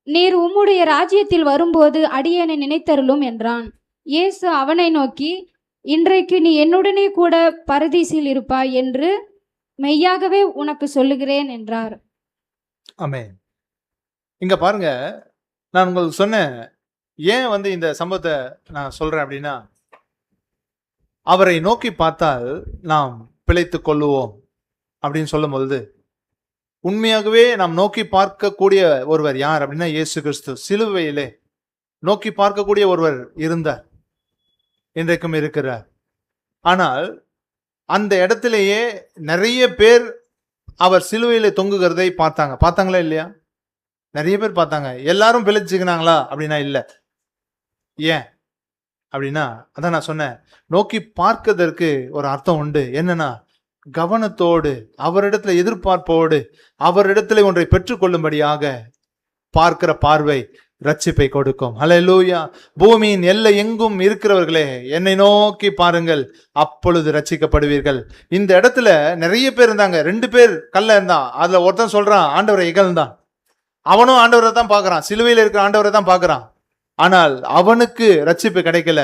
Speaker 2: நீர் உம்முடைய ராஜ்யத்தில் வரும்போது அடியேனை நினைத்தருளும் என்றான். இயேசு அவனை நோக்கி, இன்றைக்கு நீ என்னுடனே கூட பரதீசில் இருப்பாய் என்று மெய்யாகவே உனக்கு சொல்லுகிறேன் என்றார்.
Speaker 1: ஆமென். இங்க பாருங்க, நான் உங்களுக்கு சொன்னேன் ஏன் இந்த சம்பவத்தை நான் சொல்றேன் அப்படின்னா, அவரை நோக்கி பார்த்தால் நாம் பிழைத்துக் கொள்ளுவோம் அப்படின்னு சொல்லும் பொழுது உண்மையாகவே நாம் நோக்கி பார்க்கக்கூடிய ஒருவர் யார் அப்படின்னா இயேசு கிறிஸ்து. சிலுவையிலே நோக்கி பார்க்கக்கூடிய ஒருவர் இருந்தார், இன்றைக்கும் இருக்கிறார். ஆனால் அந்த இடத்திலேயே நிறைய பேர் அவர் சிலுவையிலே தொங்குகிறதை பார்த்தாங்களா இல்லையா? நிறைய பேர் பார்த்தாங்க. எல்லாரும் பிழைச்சுக்கினாங்களா அப்படின்னா இல்ல. ஏன் அப்படின்னா, அதான் நான் சொன்னேன், நோக்கி பார்க்கதற்கு ஒரு அர்த்தம் உண்டு. என்னன்னா, கவனத்தோடு, அவரிடத்துல எதிர்பார்ப்போடு, அவரிடத்துல ஒன்றை பெற்றுக்கொள்ளும்படியாக பார்க்கிற பார்வை ரட்சிப்பை கொடுக்கும். ஹல்லேலூயா. பூமியின் எல்லை எங்கும் இருக்கிறவர்களே, என்னை நோக்கி பாருங்கள், அப்பொழுது ரட்சிக்கப்படுவீர்கள். இந்த இடத்துல நிறைய பேர் இருந்தாங்க. 2 பேர் கல்ல இருந்தான். அதுல ஒருத்தன் சொல்றான் ஆண்டவரை இகழ்ந்தான். அவனும் ஆண்டவரை தான் பார்க்கறான், சிலுவையில் இருக்கிற ஆண்டவரை தான் பார்க்கறான். ஆனால் அவனுக்கு ரட்சிப்பு கிடைக்கல,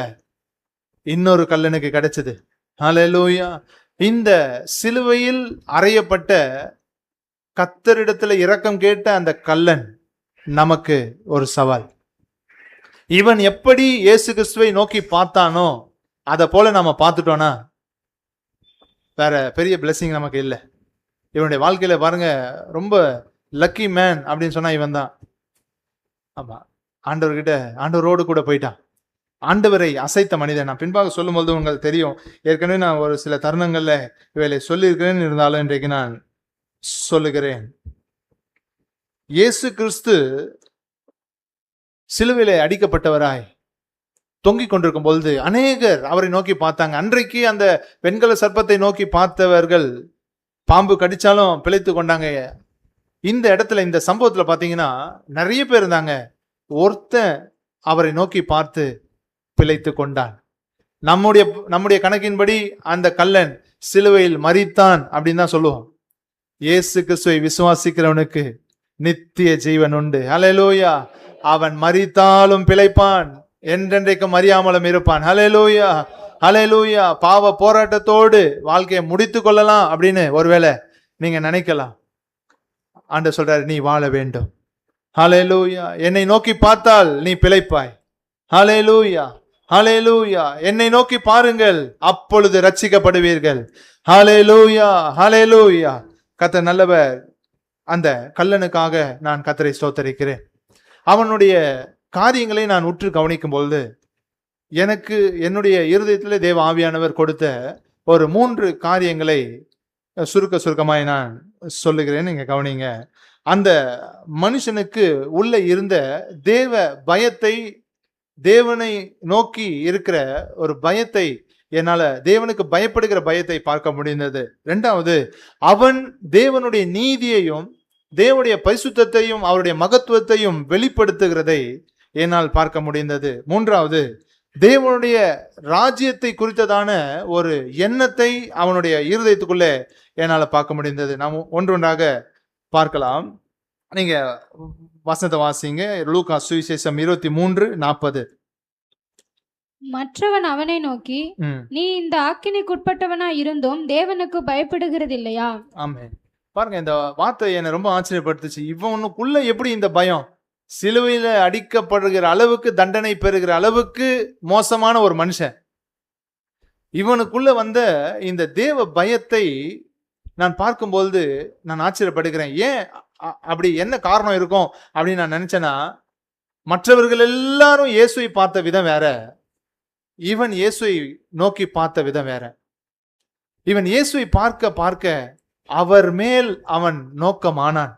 Speaker 1: இன்னொரு கல்லனுக்கு கிடைச்சது. ஹல்லேலூயா. இந்த சிலுவையில் அறையப்பட்ட கர்த்தரிடத்துல இரக்கம் கேட்ட அந்த கல்லன் நமக்கு ஒரு சவால். இவன் எப்படி இயேசு கிறிஸ்துவை நோக்கி பார்த்தானோ அதை போல நாம பார்த்துட்டோம்னா வேற பெரிய பிளெஸிங் நமக்கு இல்லை. இவனுடைய வாழ்க்கையில பாருங்க, ரொம்ப லக்கி மேன் அப்படின்னு சொன்னா இவன் தான். ஆமா, ஆண்டவரோடு கூட போயிட்டான். ஆண்டவரை அசைத்த மனிதன். நான் பின்பாக சொல்லும் பொழுது உங்களுக்கு தெரியும், ஏற்கனவே நான் ஒரு சில தருணங்கள்ல இவைகளை சொல்லியிருக்கிறேன், இருந்தாலும் இன்றைக்கு நான் சொல்லுகிறேன். இயேசு கிறிஸ்து சிலுவையிலே அடிக்கப்பட்டவராய் தொங்கிக் கொண்டிருக்கும் பொழுது அநேகர் அவரை நோக்கி பார்த்தாங்க. அன்றைக்கு அந்த வெண்கல சர்ப்பத்தை நோக்கி பார்த்தவர்கள் பாம்பு கடிச்சாலும் பிழைத்து கொண்டாங்க. இந்த இடத்துல, இந்த சம்பவத்துல பாத்தீங்கன்னா நிறைய பேர் இருந்தாங்க. ஒருத்தன் அவரை நோக்கி பார்த்து பிழைத்து கொண்டான். நம்முடைய கணக்கின்படி அந்த கல்லன் சிலுவையில் மரித்தான் அப்படின்னு தான் சொல்லுவோம். இயேசு கிறிஸ்துவை விசுவாசிக்கிறவனுக்கு நித்திய ஜீவன் உண்டு. ஹல்லேலூயா. அவன் மரித்தாலும் பிழைப்பான், என்றென்றைக்கும் மரியாமலும் இருப்பான். ஹல்லேலூயா, ஹல்லேலூயா. பாவ போராட்டத்தோடு வாழ்க்கையை முடித்து கொள்ளலாம் அப்படின்னு ஒருவேளை நீங்க நினைக்கலாம். ஆண்டவர் சொல்றாரு, நீ வாழ வேண்டும். ஹல்லேலூயா. என்னை நோக்கி பார்த்தால் நீ பிழைப்பாய். ஹல்லேலூயா, ஹல்லேலூயா. என்னை நோக்கி பாருங்கள், அப்பொழுது ரட்சிக்கப்படுவீர்கள். ஹல்லேலூயா, ஹல்லேலூயா. கர்த்தர் நல்லவர். அந்த கல்லனுக்காக நான் கர்த்தரை ஸ்தோத்தரிக்கிறேன். அவனுடைய காரியங்களை நான் உற்று கவனிக்கும் பொழுது எனக்கு என்னுடைய இருதயத்தில் தேவ ஆவியானவர் கொடுத்த ஒரு 3 காரியங்களை சுருக்கமாய் நான் சொல்லுகிறேன். நீங்க கவனிங்க. அந்த மனுஷனுக்கு உள்ள இருந்த தேவ பயத்தை, தேவனை நோக்கி இருக்கிற ஒரு பயத்தை, என்னால தேவனுக்கு பயப்படுகிற பயத்தை பார்க்க முடிந்தது. 2வது, அவன் தேவனுடைய நீதியையும் தேவனுடைய பரிசுத்தத்தையும் அவருடைய மகத்துவத்தையும் வெளிப்படுத்துகிறதை என்னால் பார்க்க முடிந்தது. 3வது, தேவனுடைய ராஜ்யத்தை குறித்ததான ஒரு எண்ணத்தை அவனுடைய இருதயத்துக்குள்ளே என்னால பார்க்க முடிந்தது. நாம் ஒன்றொன்றாக பார்க்கலாம். நீங்க வசனத்தை வாசிங்க. லூக்கா சுவிசேஷம் 23:40.
Speaker 2: மற்றவன் அவனை நோக்கி, நீ இந்த ஆக்கினைக்குட்பட்டவனா இருந்தும் தேவனுக்கு பயப்படுகிறது இல்லையா?
Speaker 1: ஆமென். பாருங்க, இந்த வார்த்தை என்னை ரொம்ப ஆச்சரியப்படுத்துச்சு. இவனுக்குள்ள எப்படி இந்த பயம்? சிலுவையில அடிக்கப்படுகிற அளவுக்கு, தண்டனை பெறுகிற அளவுக்கு மோசமான ஒரு மனுஷன். இவனுக்குள்ள வந்த இந்த தேவ பயத்தை நான் பார்க்கும்போது நான் ஆச்சரியப்படுகிறேன். ஏன் அப்படி, என்ன காரணம் இருக்கும் அப்படின்னு நான் நினைச்சேன்னா, மற்றவர்கள் எல்லாரும் இயேசுவை பார்த்த விதம் வேற, இவன் இயேசுவை நோக்கி பார்த்த விதம் வேற. இவன் இயேசுவை பார்க்க பார்க்க அவர் மேல் அவன் நோக்கமானான்.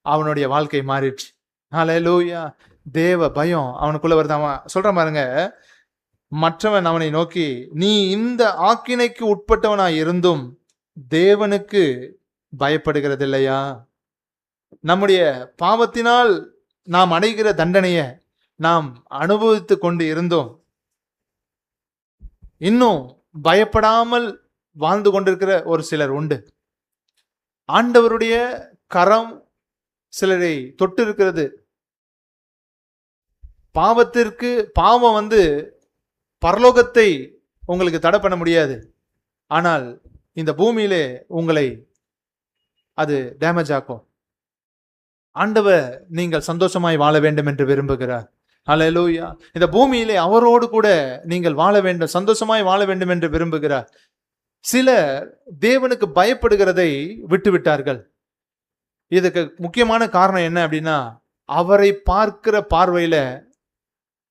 Speaker 1: அவனுடைய வாழ்க்கை மாறிடுச்சு. ஹல்லேலூயா. தேவ பயம் அவனுக்குள்ள வருது. அவன் சொல்ற பாருங்க, மற்றவன் அவனை நோக்கி, நீ இந்த ஆக்கினைக்கு உட்பட்டவனாய் இருந்தும் தேவனுக்கு பயப்படுகிறது இல்லையா? நம்முடைய பாவத்தினால் நாம் அடைகிற தண்டனையை நாம் அனுபவித்து கொண்டு இருந்தோம், இன்னும் பயப்படாமல் வாழ்ந்து கொண்டிருக்கிற ஒரு சிலர் உண்டு. ஆண்டவருடைய கரம் சிலரை தொட்டு இருக்கிறது. பாவம் பரலோகத்தை உங்களுக்கு தடை பண்ண முடியாது. ஆனால் இந்த பூமியிலே உங்களை அது டேமேஜ் ஆக்கும். ஆண்டவர் நீங்கள் சந்தோஷமாய் வாழ வேண்டும் என்று விரும்புகிறார். ஹல்லேலூயா. இந்த பூமியிலே அவரோடு கூட நீங்கள் வாழ வேண்டும், சந்தோஷமாய் வாழ வேண்டும் என்று விரும்புகிறார். சிலர் தேவனுக்கு பயப்படுகிறதை விட்டு விட்டார்கள். இதுக்கு முக்கியமான காரணம் என்ன அப்படின்னா, அவரை பார்க்கிற பார்வையில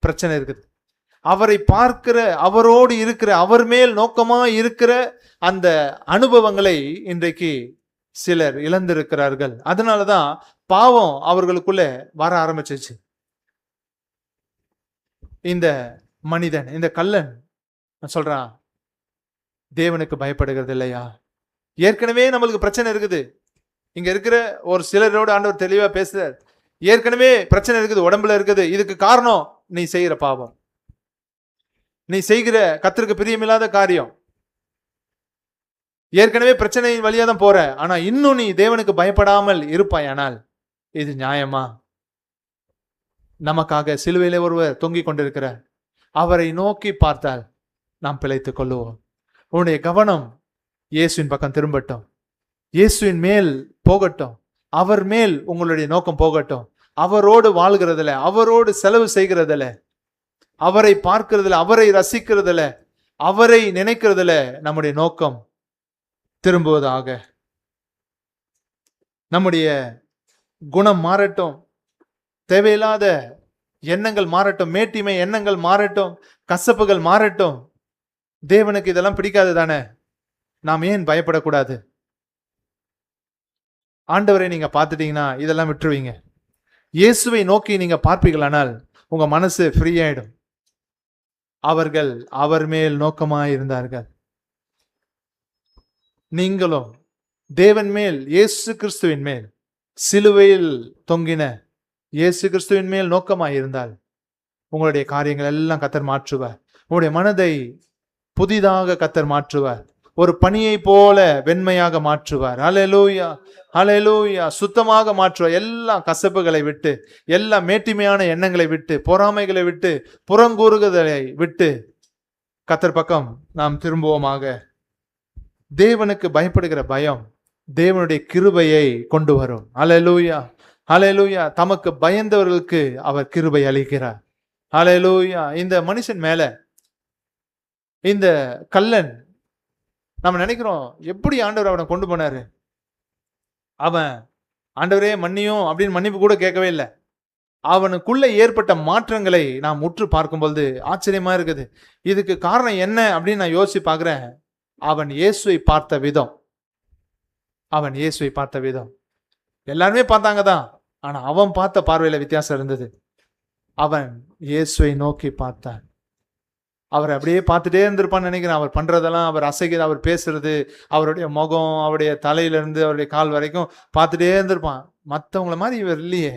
Speaker 1: பிரச்சனை இருக்குது. அவரை பார்க்கிற, அவரோடு இருக்கிற, அவர் மேல் நோக்கமா இருக்கிற அந்த அனுபவங்களை இன்றைக்கு சிலர் இழந்திருக்கிறார்கள். அதனாலதான் பாவம் அவர்களுக்குள்ள வர ஆரம்பிச்சிச்சு. இந்த மனிதன், இந்த கள்ளன் சொல்றான், தேவனுக்கு பயப்படுகிறது இல்லையா? ஏற்கனவே நம்மளுக்கு பிரச்சனை இருக்குது. இங்க இருக்கிற ஒரு சிலரோடு ஆண்டவர் தெளிவா பேசுறார். ஏற்கனவே பிரச்சனை இருக்குது, உடம்புல இருக்குது. இதுக்கு காரணம் நீ செய்கிற பாவம், நீ செய்கிற கர்த்தருக்கு பிரியமில்லாத காரியம். ஏற்கனவே பிரச்சனையின் வழியா தான் போற, ஆனா இன்னும் நீ தேவனுக்கு பயப்படாமல் இருப்பாயானால் இது நியாயமா? நமக்காக சிலுவையிலே ஒருவர் தொங்கிக் கொண்டிருக்கிறார். அவரை நோக்கி பார்த்தால் நாம் பிழைத்துக் கொள்ளுவோம். உன்னுடைய கவனம் இயேசுவின் பக்கம் திரும்பட்டும், இயேசுவின் மேல் போகட்டும், அவர் மேல் உங்களுடைய நோக்கம் போகட்டும். அவரோடு வாழ்கிறதுல, அவரோடு செலவு செய்கிறதுல, அவரை பார்க்கிறதுல, அவரை ரசிக்கிறதுல, அவரை நினைக்கிறதுல நம்முடைய நோக்கம் திரும்புவதாக. நம்முடைய குணம் மாறட்டும், தேவையில்லாத எண்ணங்கள் மாறட்டும், மேட்டிமை எண்ணங்கள் மாறட்டும், கசப்புகள் மாறட்டும். தேவனுக்கு இதெல்லாம் பிடிக்காது தானே? நாம் ஏன் பயப்படக்கூடாது? ஆண்டவரை நீங்க பார்த்துட்டீங்கன்னா இதெல்லாம் விட்டுருவீங்க. இயேசுவை நோக்கி நீங்க பார்ப்பீங்களானால் உங்க மனசு ஃப்ரீ ஆயிடும். அவர்கள் அவர் மேல் நோக்கமாய் இருந்தார்கள். நீங்களும் தேவன் மேல், இயேசு கிறிஸ்துவின் மேல், சிலுவையில் தொங்கின இயேசு கிறிஸ்துவின் மேல் நோக்கமாய் இருந்தால் உங்களுடைய காரியங்கள் எல்லாம் கர்த்தர் மாற்றுவார். உங்களுடைய மனதை புதிதாக கர்த்தர் மாற்றுவார். ஒரு பனியை போல வெண்மையாக மாற்றுவார். ஹல்லேலூயா, ஹல்லேலூயா. சுத்தமாக மாற்றுவார். எல்லா கசப்புகளை விட்டு, எல்லா மேட்டிமையான எண்ணங்களை விட்டு, பொறாமைகளை விட்டு, புறங்கூறுதலை விட்டு கர்த்தர் பக்கம் நாம் திரும்புவோமாக. தேவனுக்கு பயப்படுகிற பயம் தேவனுடைய கிருபையை கொண்டு வரும். ஹல்லேலூயா, ஹல்லேலூயா. தமக்கு பயந்தவர்களுக்கு அவர் கிருபை அளிக்கிறார். ஹல்லேலூயா. இந்த மனுஷன் மேல, இந்த கள்ளன், நம்ம நினைக்கிறோம் எப்படி ஆண்டவர் அவனை கொண்டு போனாரு, அவன் ஆண்டவரே மன்னியும் அப்படின்னு மன்னிப்பு கூட கேட்கவே இல்லை. அவனுக்குள்ள ஏற்பட்ட மாற்றங்களை நாம் உற்று பார்க்கும்போது ஆச்சரியமா இருக்குது. இதுக்கு காரணம் என்ன அப்படின்னு நான் யோசிச்சு பார்க்கிறேன். அவன் இயேசுவை பார்த்த விதம், அவன் இயேசுவை பார்த்த விதம். எல்லாருமே பார்த்தாங்க தான், ஆனா அவன் பார்த்த பார்வையில வித்தியாசம் இருந்தது. அவன் இயேசுவை நோக்கி பார்த்தான். அவர் அப்படியே பார்த்துட்டே இருந்திருப்பான்னு நினைக்கிறேன். அவர் பண்றதெல்லாம், அவர் அசைக்கிறது, அவர் பேசுறது, அவருடைய முகம், அவருடைய தலையிலிருந்து அவருடைய கால் வரைக்கும் பார்த்துட்டே இருந்திருப்பான். மற்றவங்கள மாதிரி இவர் இல்லையே.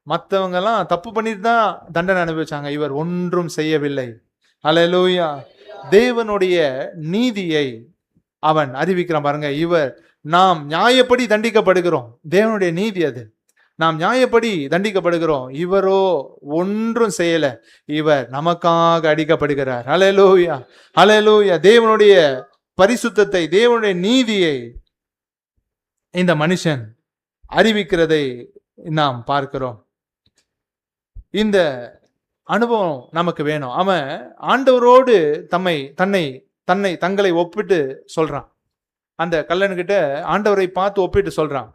Speaker 1: மற்றவங்க எல்லாம் தப்பு பண்ணிட்டு தான் தண்டனை அனுபவிச்சாங்க, இவர் ஒன்றும் செய்யவில்லை. ஹல்லேலூயா. தேவனுடைய நீதியை அவன் அறிவிக்கிறான் பாருங்க. இவர் நாம் நியாயப்படி தண்டிக்கப்படுகிறோம். தேவனுடைய நீதி அது. நாம் நியாயப்படி தண்டிக்கப்படுகிறோம். இவரோ ஒன்றும் செய்யல. இவர் நமக்காக அடிக்கப்படுகிறார். ஹல்லேலூயா, ஹல்லேலூயா. தேவனுடைய பரிசுத்தத்தை, தேவனுடைய நீதியை இந்த மனுஷன் அறிவிக்கிறதை நாம் பார்க்கிறோம். இந்த அனுபவம் நமக்கு வேணும். அவன் ஆண்டவரோடு தங்களை ஒப்பிட்டு சொல்றான். அந்த கல்லன்கிட்ட ஆண்டவரை பார்த்து ஒப்பிட்டு சொல்றான்.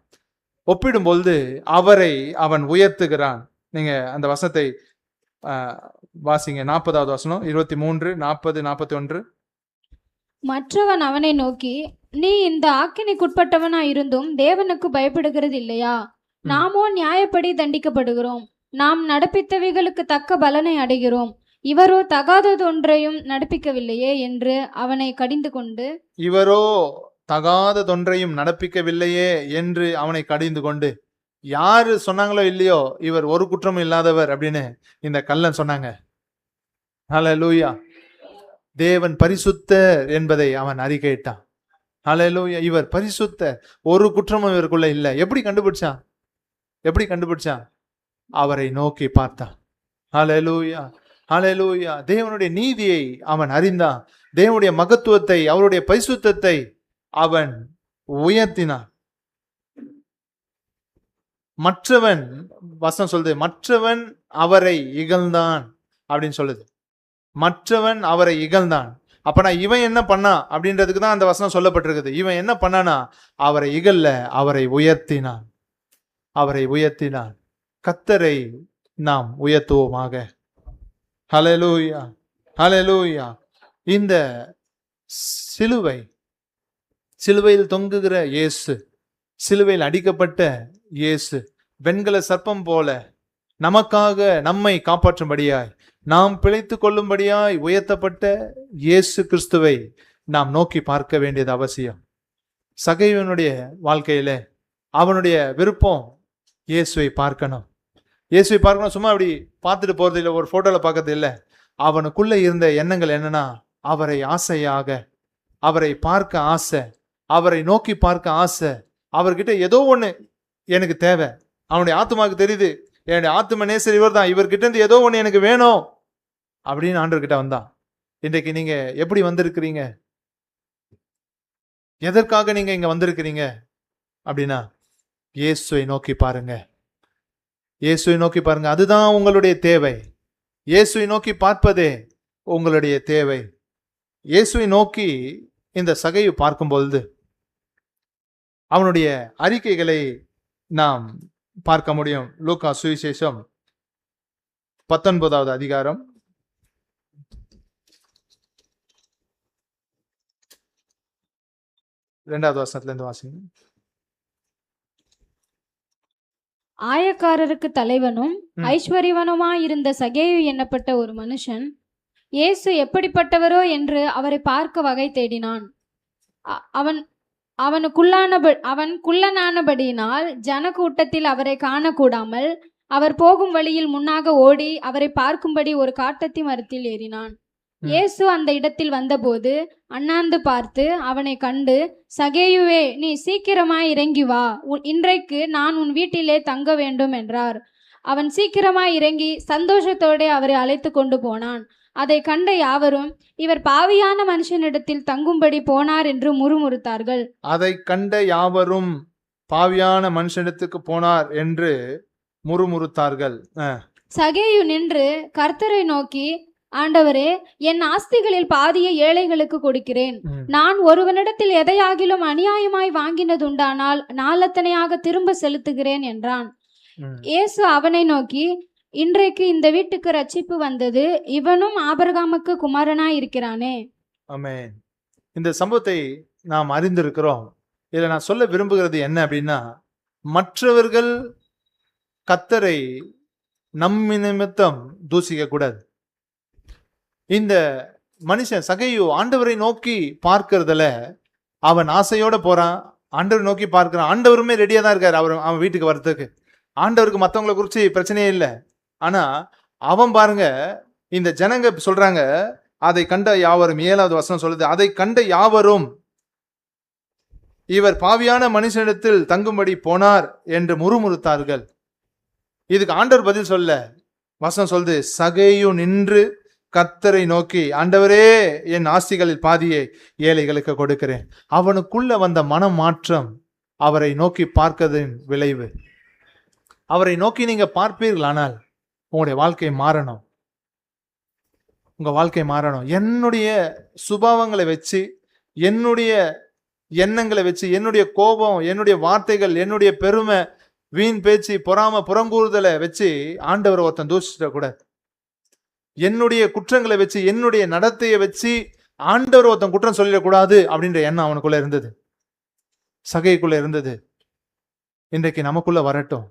Speaker 1: ஒப்பிடும் பொழுது அவரை அவன் உயர்த்துகிறான். நீங்க அந்த வசனத்தை வாசிங்க. 40வது வசனம், 23, 40, 41.
Speaker 2: மற்றவன் அவனை நோக்கி, நீ இந்த ஆக்கினைக்குட்பட்டவனாய் இருந்தும் தேவனுக்கு பயப்படுகிறது இல்லையா? நாமோ நியாயப்படி தண்டிக்கப்படுகிறோம். நாம் நடப்பித்தவைகளுக்கு தக்க பலனை அடைகிறோம். இவரோ தகாததொன்றையும் நடப்பிக்கவில்லையே என்று அவனை கடிந்து கொண்டு, இவரோ
Speaker 1: தகாததொன்றையும் நடப்பிக்கவில்லையே என்று அவனை கடிந்து கொண்டு, யாரு சொன்னாங்களோ இல்லையோ இவர் ஒரு குற்றமும் இல்லாதவர் அப்படின்னு இந்த கல்லன் சொன்னாங்க. ஹல்லேலூயா. தேவன் பரிசுத்தர் என்பதை அவன் அறிக்கையிட்டான். ஹல்லேலூயா. இவர் பரிசுத்தர், ஒரு குற்றமும் இவருக்குள்ள இல்லை. எப்படி கண்டுபிடிச்சான்? அவரை நோக்கி பார்த்தான். ஹல்லேலூயா, ஹல்லேலூயா. தேவனுடைய நீதியை அவன் அறிந்தான். தேவனுடைய மகத்துவத்தை, அவருடைய பரிசுத்தத்தை அவன் உயர்த்தினான். மற்றவன், வசனம் சொல்லுது, மற்றவன் அவரை இகழ்ந்தான் அப்படின்னு சொல்லுது. மற்றவன் அவரை இகழ்ந்தான். அப்பனா இவன் என்ன பண்ணான் அப்படின்றதுக்கு தான் அந்த வசனம் சொல்லப்பட்டிருக்குது. இவன் என்ன பண்ணானா, அவரை இகழ்ல, அவரை உயர்த்தினான். கர்த்தரை நாம் உயர்த்துவோமாக. ஹல்லேலூயா, ஹல்லேலூயா. இந்த சிலுவையில் தொங்குகிற இயேசு, சிலுவையில் அடிக்கப்பட்ட இயேசு, வெண்கல சர்ப்பம் போல நமக்காக நம்மை காப்பாற்றும்படியாய், நாம் பிழைத்து கொள்ளும்படியாய் உயர்த்தப்பட்ட இயேசு கிறிஸ்துவை நாம் நோக்கி பார்க்க வேண்டியது அவசியம். சகைவனுடைய வாழ்க்கையில அவனுடைய விருப்பம் இயேசுவை பார்க்கணும். சும்மா அப்படி பார்த்துட்டு போறது இல்லை, ஒரு போட்டோல பார்க்கறது இல்லை. அவனுக்குள்ள இருந்த எண்ணங்கள் என்னன்னா, அவரை ஆசையாக, அவரை பார்க்க ஆசை, அவரை நோக்கி பார்க்க ஆசை. அவர்கிட்ட ஏதோ ஒண்ணு எனக்கு தேவை. அவனுடைய ஆத்மாவுக்கு தெரியுது, என்னுடைய ஆத்ம நேசர் இவர் தான், இவர்கிட்ட இருந்து ஏதோ ஒண்ணு எனக்கு வேணும் அப்படின்னு ஆண்டவர்கிட்ட வந்தான். இன்றைக்கு நீங்க எப்படி வந்திருக்கிறீங்க? எதற்காக நீங்க இங்க வந்திருக்கிறீங்க அப்படின்னா, இயேசுவை நோக்கி பாருங்க. அதுதான் உங்களுடைய தேவை. இயேசுவை நோக்கி பார்ப்பதே உங்களுடைய தேவை. இயேசுவை நோக்கி இந்த சகையை பார்க்கும் பொழுது அவனுடைய அறிக்கைகளை நாம் பார்க்க முடியும். லூக்கா சுவிசேஷம் 19வது அதிகாரம் 2வது வசனத்திலிருந்து வாசிங்க.
Speaker 2: ஆயக்காரருக்கு தலைவனும் ஐஸ்வர்யவனுமாயிருந்த சகேயு என்னப்பட்ட ஒரு மனுஷன் இயேசு எப்படிப்பட்டவரோ என்று அவரை பார்க்க வகை தேடினான். அவன் குள்ளனானபடியினால் ஜன கூட்டத்தில் அவரை காணக்கூடாமல் அவர் போகும் வழியில் முன்னாக ஓடி அவரை பார்க்கும்படி ஒரு காட்டத்தி மரத்தில் ஏறினான். இயேசு அந்த இடத்தில் வந்தபோது அண்ணாந்து பார்த்து அவனை கண்டு, சகேயுவே, நீ சீக்கிரமாய் இறங்கி வா, இன்றைக்கு நான் உன் வீட்டிலே தங்க வேண்டும் என்றார். அவன் சீக்கிரமாய் இறங்கி சந்தோஷத்தோட அவரை அழைத்து கொண்டு போனான். அதை கண்ட யாவரும், இவர் பாவியான மனுஷனிடத்தில் தங்கும்படி போனார் என்று முறுமுறுத்தார்கள்.
Speaker 1: அதை கண்ட யாவரும் பாவியான மனுஷனிடத்துக்கு போனார் என்று முறுமுறுத்தார்கள்.
Speaker 2: சகேயு நின்று கர்த்தரை நோக்கி, ஆண்டவரே, என் ஆஸ்திகளில் பாதியை ஏழைகளுக்கு கொடுக்கிறேன். நான் ஒருவனிடத்தில் எதையாகிலும் அநியாயமாய் வாங்கினதுண்டானால் நாளத்தனையாக திரும்ப செலுத்துகிறேன் என்றான். இயேசு அவனை நோக்கி, இன்றைக்கு இந்த வீட்டுக்கு ரட்சிப்பு வந்தது, இவனும் ஆபிரகாமுக்கு குமாரனாய் இருக்கிறானே.
Speaker 1: ஆமென். இந்த சம்பவத்தை நாம் அறிந்திருக்கிறோம். இதில் நான் சொல்ல விரும்புகிறது என்ன அப்படின்னா, மற்றவர்கள் கர்த்தரை நம் நிமித்தம் தூசிக்க கூடாது. இந்த மனுஷன் சகையு ஆண்டவரை நோக்கி பார்க்கறதுல அவன் ஆசையோட போறான். ஆண்டவரை நோக்கி பார்க்கிறான். ஆண்டவருமே ரெடியா தான் இருக்காரு அவன் வீட்டுக்கு வர்றதுக்கு. ஆண்டவருக்கு மற்றவங்களை குறிச்சு பிரச்சனையே இல்லை. ஆனா அவன் பாருங்க, இந்த ஜனங்க சொல்றாங்க, அதை கண்ட யாவரும், 7வது வசனம் சொல்லுது, அதை கண்ட யாவரும் இவர் பாவியான மனுஷனிடத்தில் தங்கும்படி போனார் என்று முறுமுறுத்தார்கள். இதுக்கு ஆண்டவர் பதில் சொல்ல, வசனம் சொல்லுது, சகேயு நின்று கர்த்தரை நோக்கி, ஆண்டவரே, என் ஆஸ்திகளில் பாதியை ஏழைகளுக்கு கொடுக்கிறேன். அவனுக்குள்ள வந்த மனமாற்றம் அவரை நோக்கி பார்க்கதின் விளைவு. அவரை நோக்கி நீங்க பார்ப்பீர்களானால் உங்களுடைய வாழ்க்கை மாறணும். உங்க வாழ்க்கை மாறணும். என்னுடைய சுபாவங்களை வச்சு, என்னுடைய எண்ணங்களை வச்சு, என்னுடைய கோபம், என்னுடைய வார்த்தைகள், என்னுடைய பெருமை, வீண் பேச்சு, பொறாம, புறங்கூறுதலை வச்சு ஆண்டவரை ஒருத்தன் தூஷிச்சிட கூடாது. என்னுடைய குற்றங்களை வச்சு, என்னுடைய நடத்தையை வச்சு ஆண்டவர் ஒருத்தன் குற்றம் சொல்லிடக்கூடாது அப்படின்ற எண்ணம் அவனுக்குள்ள இருந்தது, சகைக்குள்ள இருந்தது. இன்றைக்கு நமக்குள்ள வரட்டும்.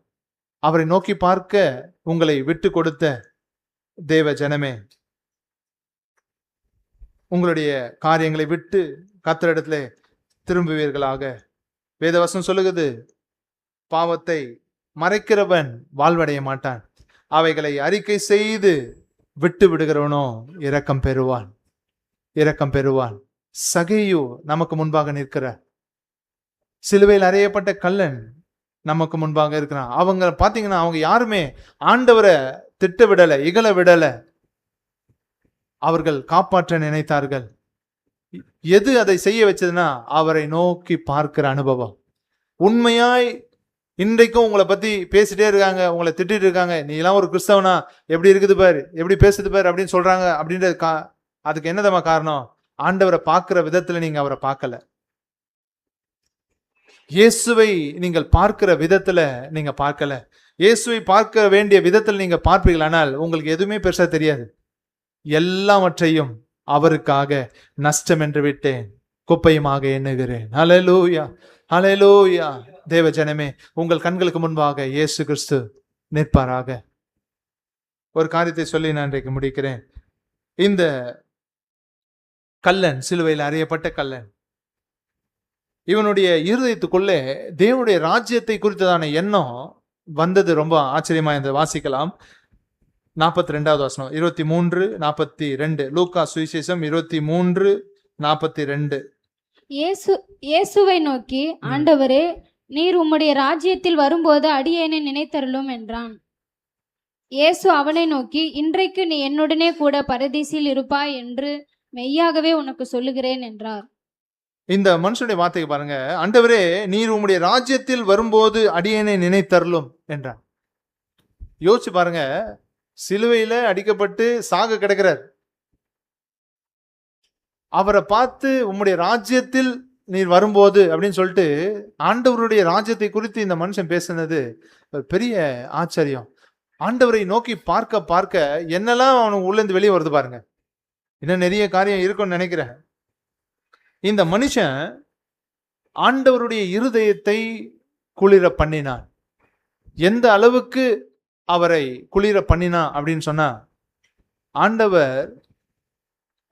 Speaker 1: அவரை நோக்கி பார்க்க உங்களை விட்டு கொடுத்த தேவ ஜனமே, உங்களுடைய காரியங்களை விட்டு கர்த்தரிடத்திலே திரும்புவீர்களாக. வேதவசனம் சொல்லுகிறது, பாவத்தை மறைக்கிறவன் வாழ்வடைய மாட்டான், அவைகளை அறிக்கை செய்து விட்டு விடுகிறவனோ இரக்கம் பெறுவான், இரக்கம் பெறுவான். சகேயு நமக்கு முன்பாக நிற்கிறார். சிலுவையில் அறையப்பட்ட கள்ளன் நமக்கு முன்பாக இருக்கிறான். அவங்க பாத்தீங்கன்னா, அவங்க யாருமே ஆண்டவரை திட்ட விடல, இகழ விடல. அவர்கள் காப்பாற்ற நினைத்தார்கள். எது அதை செய்ய வச்சதுன்னா, அவரை நோக்கி பார்க்கிற அனுபவம். உண்மையாய் இன்றைக்கும் உங்களை பத்தி பேசிட்டே இருக்காங்க, உங்களை திட்டிட்டு இருக்காங்க, நீ எல்லாம் ஒரு கிறிஸ்தவனா, எப்படி இருக்குது பாரு, எப்படி பேசுது பாரு அப்படின்னு சொல்றாங்க. அப்படின்றது அதுக்கு என்னதமா காரணம்? ஆண்டவரை பார்க்கிற விதத்துல நீங்க அவரை பார்க்கல. இயேசுவை நீங்கள் பார்க்கிற விதத்துல நீங்க பார்க்கல. இயேசுவை பார்க்க வேண்டிய விதத்தில் நீங்க பார்ப்பீர்களானால் உங்களுக்கு எதுவுமே பெருசா தெரியாது. எல்லாவற்றையும் அவருக்காக நஷ்டம் என்று விட்டேன், குப்பையுமாக எண்ணுகிறேன். ஹல்லேலூயா, ஹல்லேலூயா. தேவ ஜனமே, உங்கள் கண்களுக்கு முன்பாக இயேசு கிறிஸ்து நிற்பாராக. ஒரு காரியத்தை சொல்லி நான் இன்றைக்கு முடிக்கிறேன். இந்த கல்லன், சிலுவையில் அறையப்பட்ட கல்லன், இவனுடைய இருதயத்துக்குள்ளே தேவனுடைய ராஜ்யத்தை குறித்ததான எண்ணம் வந்தது. ரொம்ப ஆச்சரியமா இந்த வாசிக்கலாம். 42வது வசனம், 23, 42. லூக்கா சுவிசேஷம் 23, 42.
Speaker 2: இயேசுவை நோக்கி, ஆண்டவரே, நீர் உம்முடைய ராஜ்யத்தில் வரும்போது அடியேனை நினைத்தருளும் என்றான். இயேசு அவனை நோக்கி, இன்றைக்கு நீ என்னுடனே கூட பரதீசில் இருப்பாய் என்று மெய்யாகவே உனக்கு சொல்லுகிறேன் என்றார்.
Speaker 1: இந்த மனுஷனுடைய வார்த்தையை பாருங்க. ஆண்டவரே, நீர் உம்முடைய ராஜ்யத்தில் வரும்போது அடியேனை நினைத்தருளும் என்றான். யோசிச்சு பாருங்க, சிலுவையில அடிக்கப்பட்டு சாக கிடக்கிறார். அவரை பார்த்து உம்முடைய ராஜ்யத்தில் நீர் வரும்போது அப்படின்னு சொல்லிட்டு ஆண்டவருடைய ராஜ்யத்தை குறித்து இந்த மனுஷன் பேசுனது ஒரு பெரிய ஆச்சரியம். ஆண்டவரை நோக்கி பார்க்க பார்க்க என்னெல்லாம் அவனுக்கு உள்ள இருந்து வெளியே வருது பாருங்க. இன்னும் நிறைய காரியம் இருக்கும்னு நினைக்கிறேன். இந்த மனுஷன் ஆண்டவருடைய இருதயத்தை குளிர பண்ணினான். எந்த அளவுக்கு அவரை குளிர பண்ணினா அப்படின்னு சொன்னா, ஆண்டவர்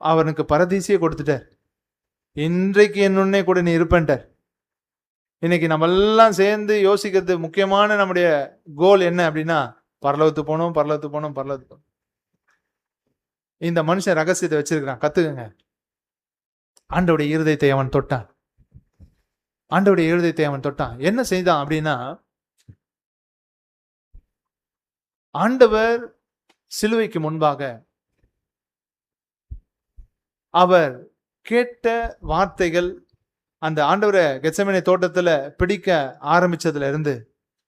Speaker 1: அவனுக்கு பரதீசியை கொடுத்துட்டார். இன்றைக்கு என்னுடனே கூட நீ இருப்பேன்ட்டார். இன்னைக்கு நம்ம எல்லாம் சேர்ந்து யோசிக்கிறது முக்கியமான நம்முடைய கோல் என்ன அப்படின்னா, பரலோகத்துக்கு போகணும், பரலோகத்துக்கு போகணும், பரலோகத்துக்கு போகணும். இந்த மனுஷன் ரகசியத்தை வச்சிருக்கிறான், கத்துக்குங்க. ஆண்டவருடைய இருதயத்தை அவன் தொட்டான். ஆண்டவருடைய இருதயத்தை அவன் தொட்டான். என்ன செய்தான் அப்படின்னா, ஆண்டவர் சிலுவைக்கு முன்பாக அவர் கேட்ட வார்த்தைகள், அந்த ஆண்டவரை கெத்செமனே தோட்டத்துல பிடிக்க ஆரம்பிச்சதுல இருந்து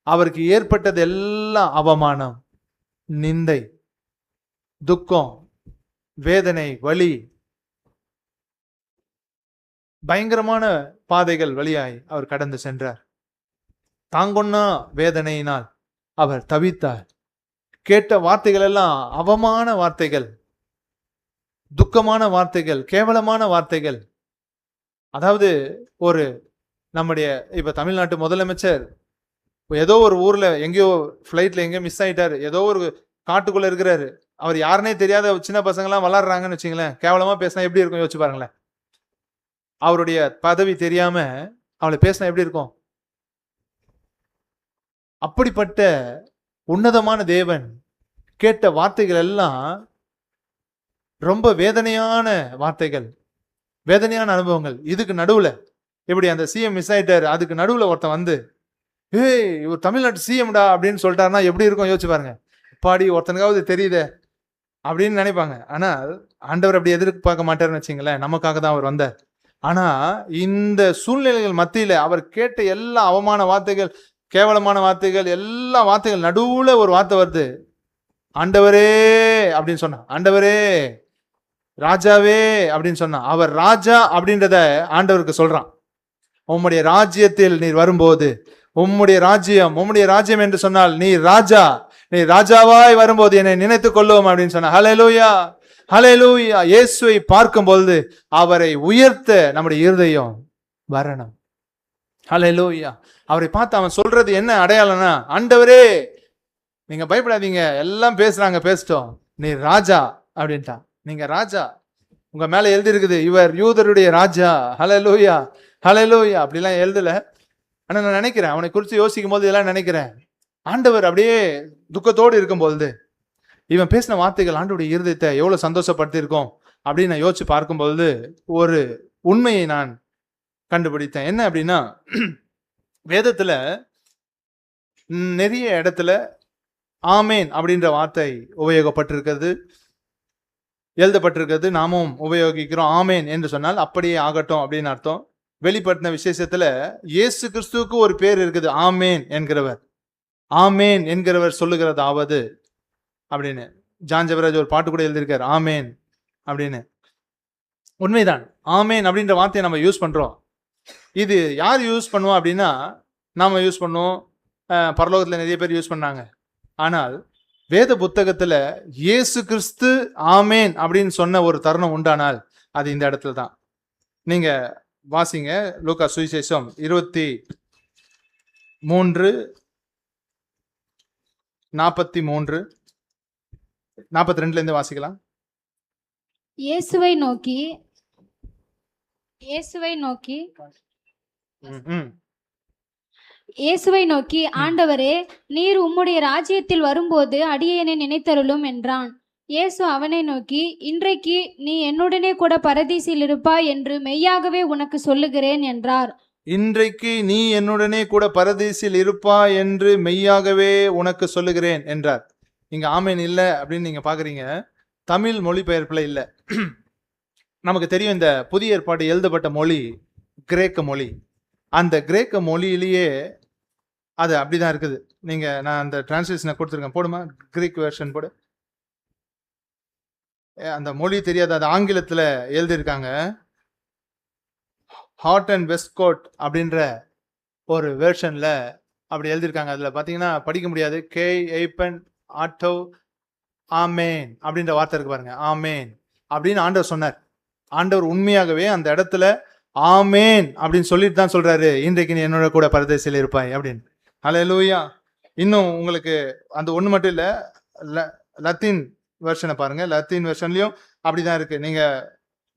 Speaker 1: அவருக்கு ஏற்பட்டது எல்லாம் அவமானம், நிந்தை, துக்கம், வேதனை, வலி, பயங்கரமான பாதைகள் வழியாய் அவர் கடந்து சென்றார். தாங்கொன்னா வேதனையினால் அவர் தவித்தார். கேட்ட வார்த்தைகள் எல்லாம் அவமான வார்த்தைகள், துக்கமான வார்த்தைகள், கேவலமான வார்த்தைகள். அதாவது ஒரு நம்முடைய இப்ப தமிழ்நாட்டு முதலமைச்சர் ஏதோ ஒரு ஊர்ல எங்கேயோ ஃபிளைட்ல எங்கேயோ மிஸ் ஆயிட்டாரு, ஏதோ ஒரு காட்டுக்குள்ள இருக்கிறாரு, அவர் யாருன்னே தெரியாத சின்ன பசங்க எல்லாம் விளாடுறாங்கன்னு வச்சுங்களேன், கேவலமா பேசினா எப்படி இருக்கும் யோசிச்சு பாருங்களேன். அவருடைய பதவி தெரியாம அவளை பேசினா எப்படி இருக்கும்? அப்படிப்பட்ட உன்னதமான தேவன் கேட்ட வார்த்தைகள் எல்லாம் ரொம்ப வேதனையான வார்த்தைகள், வேதனையான அனுபவங்கள். இதுக்கு நடுவுல இப்படி அந்த சிஎம் மிஸ் ஆயிட்டாரு, அதுக்கு நடுவுல ஒருத்தன் வந்து ஏய் இவர் தமிழ்நாட்டு சிஎம்டா அப்படின்னு சொல்லிட்டாருன்னா எப்படி இருக்கும் யோசிச்சு பாருங்க. பாடி ஒருத்தனுக்காவது தெரியுதே அப்படின்னு நினைப்பாங்க. ஆனா ஆண்டவர் அப்படி எதிர்பார்க்க மாட்டாருன்னு வச்சுங்களேன். நமக்காக தான் அவர் வந்தார். ஆனா இந்த சூழ்நிலைகள் மத்தியில அவர் கேட்ட எல்லா அவமான வார்த்தைகள், கேவலமான வார்த்தைகள், எல்லா வார்த்தைகள் நடுவுல ஒரு வார்த்தை வருது. ஆண்டவரே அப்படின்னு சொன்னா, ஆண்டவரே ராஜாவே அப்படின்னு சொன்னா. அவர் ராஜா அப்படின்றத ஆண்டவருக்கு சொல்றான். உம்முடைய ராஜ்யத்தில் நீர் வரும்போது, உம்முடைய ராஜ்யம் என்று சொன்னால் நீ ராஜா, நீ ராஜாவாய் வரும்போது என்னை நினைத்துக் கொள்ளுவோம் அப்படின்னு சொன்ன. ஹல்லேலூயா, ஹல்லேலூயா. இயேசுவை பார்க்கும் பொழுது அவரை உயர்த்த நம்முடைய இருதயம் வரணும். ஹல்லேலூயா. அவரை பார்த்து அவன் சொல்றது என்ன அடையாளம்னா, ஆண்டவரே நீங்க பயப்படாதீங்க, எல்லாம் பேசுறாங்க, பேசிட்டோம், நீ ராஜா அப்படின்ட்டான். நீங்க ராஜா, உங்க மேல எழுதி இருக்குது இவர் யூதருடைய ராஜா. ஹல்லேலூயா, ஹல்லேலூயா. அப்படிலாம் எழுதல. ஆனா நான் நினைக்கிறேன், அவனை குறித்து யோசிக்கும் போது இதெல்லாம் நினைக்கிறேன். ஆண்டவர் அப்படியே துக்கத்தோடு இருக்கும்பொழுது இவன் பேசின வார்த்தைகள் ஆண்டவருடைய இருதயத்தை எவ்வளவு சந்தோஷப்படுத்தி இருக்கும் அப்படின்னு நான் யோசிச்சு பார்க்கும் பொழுது ஒரு உண்மையை நான் கண்டுபிடித்தேன். என்ன அப்படின்னா, வேதத்துல நிறைய இடத்துல ஆமேன் அப்படின்ற வார்த்தை உபயோகப்பட்டிருக்கிறது, எழுதப்பட்டிருக்கிறது. நாமும் உபயோகிக்கிறோம். ஆமேன் என்று சொன்னால் அப்படியே ஆகட்டும் அப்படின்னு அர்த்தம். வெளிப்படுத்தின விசேஷத்துல இயேசு கிறிஸ்துவுக்கு ஒரு பேர் இருக்குது, ஆமேன் என்கிறவர். ஆமேன் என்கிறவர் சொல்லுகிறதாவது அப்படின்னு ஜான் ஜெபராஜ் ஒரு பாட்டு கூட எழுதியிருக்கார், ஆமேன் அப்படின்னு. உண்மைதான், ஆமேன் அப்படின்ற வார்த்தையை நம்ம யூஸ் பண்றோம். இது யார் யூஸ் பண்ணுவோம் அப்படின்னா, நாம யூஸ் பண்ணுவோம், பரலோகத்துல நிறைய பேர் யூஸ் பண்ணாங்க. ஆனால் வேத புத்தகத்துல இயேசு கிறிஸ்து ஆமேன் அப்படின்னு சொன்ன ஒரு தருணம் உண்டானால் அது இந்த இடத்துல தான். நீங்க வாசிங்க, லூக்கா சுவிசேஷம் 23:43 42 இருந்து வாசிக்கலாம்.
Speaker 2: இயேசுவை நோக்கி ஆண்டவரே, நீர் உம்முடைய ராஜ்யத்தில் வரும்போது அடியேனை நினைத்தருளும் என்றான். இயேசு அவனை நோக்கி, இன்றைக்கு நீ என்னுடனே கூட பரதீசில் இருப்பாய் என்று மெய்யாகவே உனக்கு சொல்லுகிறேன் என்றார்.
Speaker 1: இன்றைக்கு நீ என்னுடனே கூட பரதீசில் இருப்பாய் என்று மெய்யாகவே உனக்கு சொல்லுகிறேன் என்றார். இங்க ஆமேன் இல்ல அப்படின்னு நீங்க பாக்குறீங்க, தமிழ் மொழிபெயர்ப்புல இல்ல. நமக்கு தெரியும் இந்த புதிய ஏற்பாடு எழுதப்பட்ட மொழி கிரேக்க மொழி. அந்த கிரேக்க மொழியிலேயே அது அப்படிதான் இருக்குது. நீங்க நான் அந்த டிரான்ஸ்லேஷனை கொடுத்துருக்கேன், போடுமா கிரீக் வெர்ஷன் போடு. அந்த மொழி தெரியாது, அது ஆங்கிலத்துல எழுதியிருக்காங்க. ஹார்ட் அண்ட் வெஸ்ட்கோட் அப்படின்ற ஒரு வெர்ஷன்ல அப்படி எழுதியிருக்காங்க. அதுல பாத்தீங்கன்னா படிக்க முடியாது. கே எய்பன் ஆட்டோ ஆமேன் அப்படின்ற வார்த்தை இருக்கு பாருங்க, ஆமேன் அப்படின்னு ஆண்டவர் சொன்னார். ஆண்டவர் உண்மையாகவே அந்த இடத்துல ஆமேன் அப்படின்னு சொல்லிட்டு தான் சொல்றாரு, இன்றைக்கு நீ என்னோட கூட பரதேசில் இருப்பாய் அப்படின்னு. ஹல்லேலூயா. இன்னும் உங்களுக்கு அந்த ஒண்ணு மட்டும் இல்ல, லத்தீன் வெர்ஷனை பாருங்க. லத்தீன் வெர்ஷன்லயும் அப்படிதான் இருக்கு. நீங்க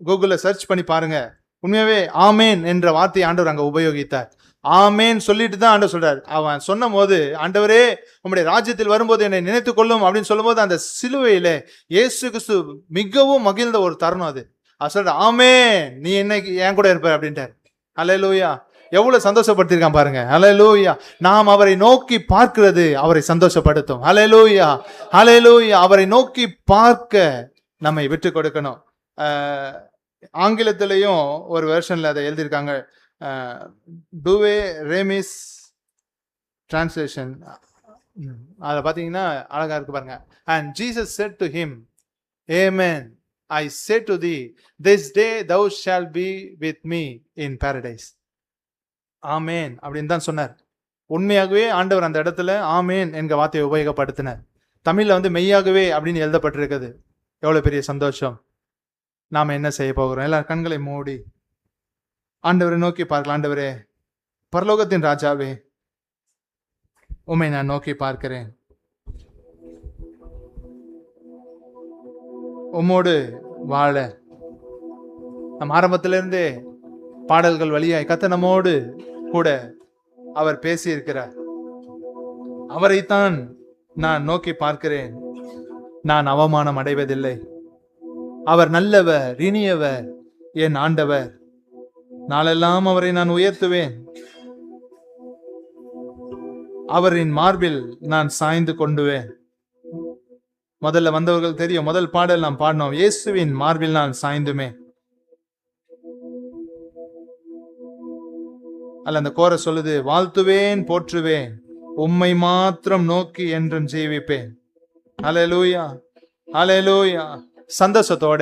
Speaker 1: கூகுள்ல சர்ச் பண்ணி பாருங்க. உண்மையாவே ஆமேன் என்ற வார்த்தையை ஆண்டவர் அங்க உபயோகித்தார். ஆமேன் சொல்லிட்டு தான் ஆண்டவர் சொல்றாரு. அவன் சொன்ன போது, ஆண்டவரே உம்முடைய ராஜ்யத்தில் வரும்போது என்னை நினைத்துக் கொள்ளும் அப்படின்னு சொல்லும் போது அந்த சிலுவையில இயேசு கிறிஸ்து மிகவும் மகிழ்ந்த ஒரு தருணம் அது. அவர் சொல்ற, ஆமேன் நீ என்னைக்கு என் கூட இருப்ப அப்படின்ட்டார். ஹல்லேலூயா. எவ்வளவு சந்தோஷப்படுத்திருக்கான் பாருங்க. ஹல்லேலூயா. நாம் அவரை நோக்கி பார்க்கிறது அவரை சந்தோஷப்படுத்தும். ஹல்லேலூயா, ஹல்லேலூயா. அவரை நோக்கி பார்க்க நம்மை விட்டு கொடுக்கணும். ஆங்கிலத்திலையும் ஒரு வெர்ஷன்ல அதை எழுதியிருக்காங்க, டுவே ரேமிஸ் டிரான்ஸ்லேஷன். அதை பார்த்தீங்கன்னா அழகா இருக்கு பாருங்க. And Jesus said to him, Amen, I say to thee, this day thou shalt be with me in paradise. ஆமேன் அப்படின்னு தான் சொன்னார். உண்மையாகவே ஆண்டவர் அந்த இடத்துல ஆமேன் என்கிற வார்த்தையை உபயோகப்படுத்தினார். தமிழ்ல வந்து மெய்யாகவே அப்படின்னு எழுதப்பட்டிருக்குது. எவ்வளவு பெரிய சந்தோஷம். நாம என்ன செய்ய போகிறோம்? எல்லாரும் கண்களை மூடி ஆண்டவரை நோக்கி பார்க்கலாம். ஆண்டவரே, பரலோகத்தின் ராஜாவே, உம்மை நான் நோக்கி பார்க்கிறேன். உம்மோடு வாழ நம் ஆரம்பத்திலிருந்தே பாடல்கள் வழியாய் கர்த்தர் நம்மோடு கூட அவர் பேசி இருக்கிறார். அவரைத்தான் நான் நோக்கி பார்க்கிறேன். நான் அவமானம் அடைவதில்லை. அவர் நல்லவர், இனியவர், என் ஆண்டவர். நாளெல்லாம் அவரை நான் உயர்த்துவேன். அவரின் மார்பில் நான் சாய்ந்து கொண்டுவேன். முதல்ல வந்தவர்கள் தெரியும், முதல் பாடல் நாம் பாடினோம், இயேசுவின் மார்பில் நான் சாய்ந்துமே. அல்ல அந்த கோர சொல்லுது, வாழ்த்துவேன் போற்றுவேன் உம்மை மாத்திரம் நோக்கி என்றும் ஜீவிப்பேன். அல்லேலூயா, அல்லேலூயா. சந்தோஷத்தோட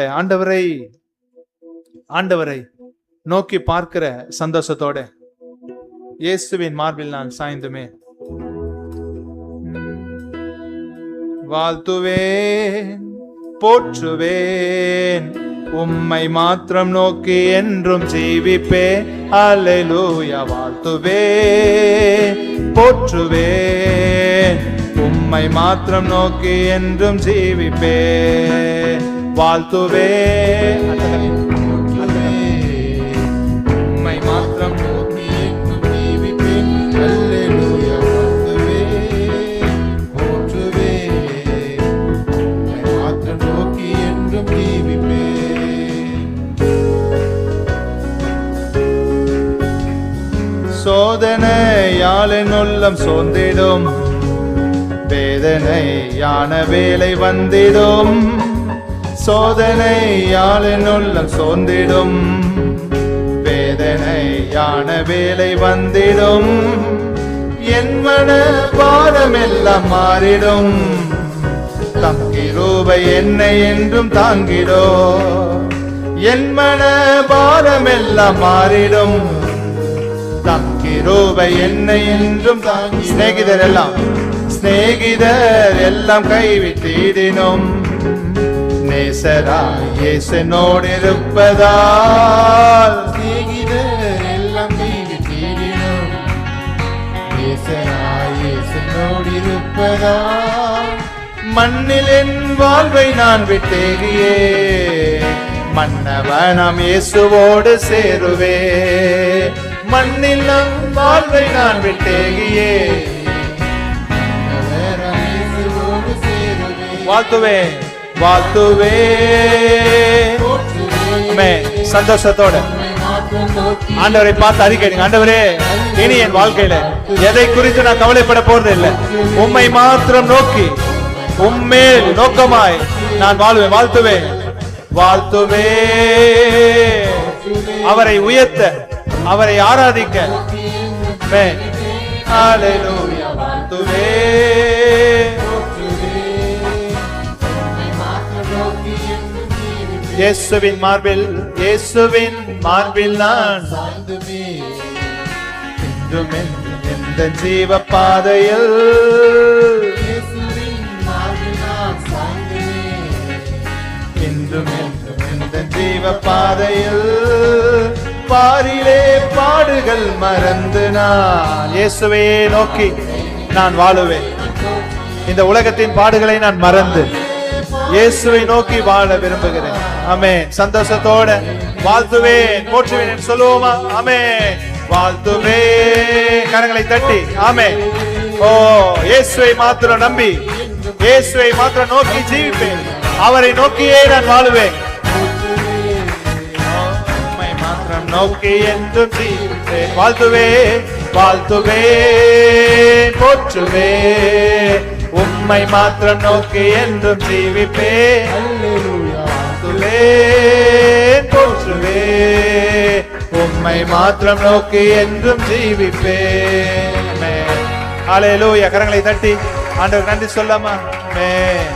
Speaker 1: ஆண்டவரை நோக்கி பார்க்கிற சந்தோஷத்தோட இயேசுவின் மார்பில் நான் சாய்ந்துமே. வாழ்த்துவேன் போற்றுவேன் உம்மை மாத்திரம் நோக்கி என்றும் ஜீவிப்பேன். அல்லேலூயா. வாழ்த்துவேன் போற்றுவேன் உம்மை மாத்திரம் நோக்கி என்றும் ஜீவிப்பேன். வாழ்த்துவேன் உம்மை மாத்திரம் நோக்கி என்றும் ஜீவிப்பேன். அல்லேலூயா. வாழ்த்துவேன் போற்றுவேன் உம்மை மாத்திரம் நோக்கி என்றும் ஜீவிப்பேன். சோதனையால் என் உள்ளம் சோர்ந்திடும், வேதனையான வேலை வந்திடும். சோதனையால் என் உள்ளம் சோர்ந்திடும், வேதனையான வேலை வந்திடும். என் மன பாரமெல்லாம் மாறிடும், தம் கிருபை என்னை என்றும் தாங்கிடோ. என் மன பாரமெல்லாம் மாறிடும், தம் கிருபை என்னை என்றும் தாங்கி. சிநேகிதர் எல்லாம் கைவிட்டிடினும், நேசராய் இயேசுவோடு இருப்பதால். சிநேகிதர் எல்லாம் கைவிட்டிடினும், நேசராய் இயேசுவோடு இருப்பதால். மண்ணில் என் வாழ்வை நான் விட்டேகியே, மன்னவனாம் இயேசுவோடு சேருவே. மண்ணில் நம் வாழ்வை நான் விட்டேகியே, வாழ்த்துவேன் சந்தோஷத்தோட ஆண்டவரை பார்த்து அறிக்கைங்க. ஆண்டவரே, இனி என் வாழ்க்கையில எதை குறித்து நான் கவலைப்பட போறது இல்லை, உம்மை மாத்திரம் நோக்கி உம்மேல் நோக்கமாய் நான் வாழ்வேன். வாழ்த்துவேன் அவரை உயர்த்த, அவரை ஆராதிக்க. அல்லேலூயா. வாழ்த்துவேன் இயேசுவின் மார்பில் நான் சாய்ந்துமே. என்றும் எந்த ஜீவ பாதையில் என்றும் எந்த ஜீவ பாதையில் பாரிலே பாடுகள் மறந்து நான் இயேசுவை நோக்கி நான் வாழுவேன். இந்த உலகத்தின் பாடுகளை நான் மறந்து இயேசுவை நோக்கி வாழ விரும்புகிறேன். ஆமென். சந்தோஷத்தோட வாழ்த்துவேன் போற்றுவேன் சொல்லுவோமா? ஆமென். வாழ்த்துவேன் கரங்களை தட்டி. ஆமென். ஓ, இயேசுவை மாத்திரம் நம்பி, இயேசுவை மாத்திரம் நோக்கி ஜீவிப்பேன். அவரை நோக்கியே நான் வாழுவேன். உம்மை மாத்திரம் நோக்கி என்றும் ஜீவிப்பேன். வாழ்த்துவேன் போற்றுவேன் உம்மை மாத்திரம் நோக்கி என்றும் ஜீவிப்பேன். வாழ்த்துவேன் போற்றுவேன் உம்மை மாத்திரம் நோக்கி என்றும் ஜீவிப்பேன். அல்லேலூயா. கரங்களை தட்டி ஆண்டவர் நன்றி சொல்லாமா? ஆமென்.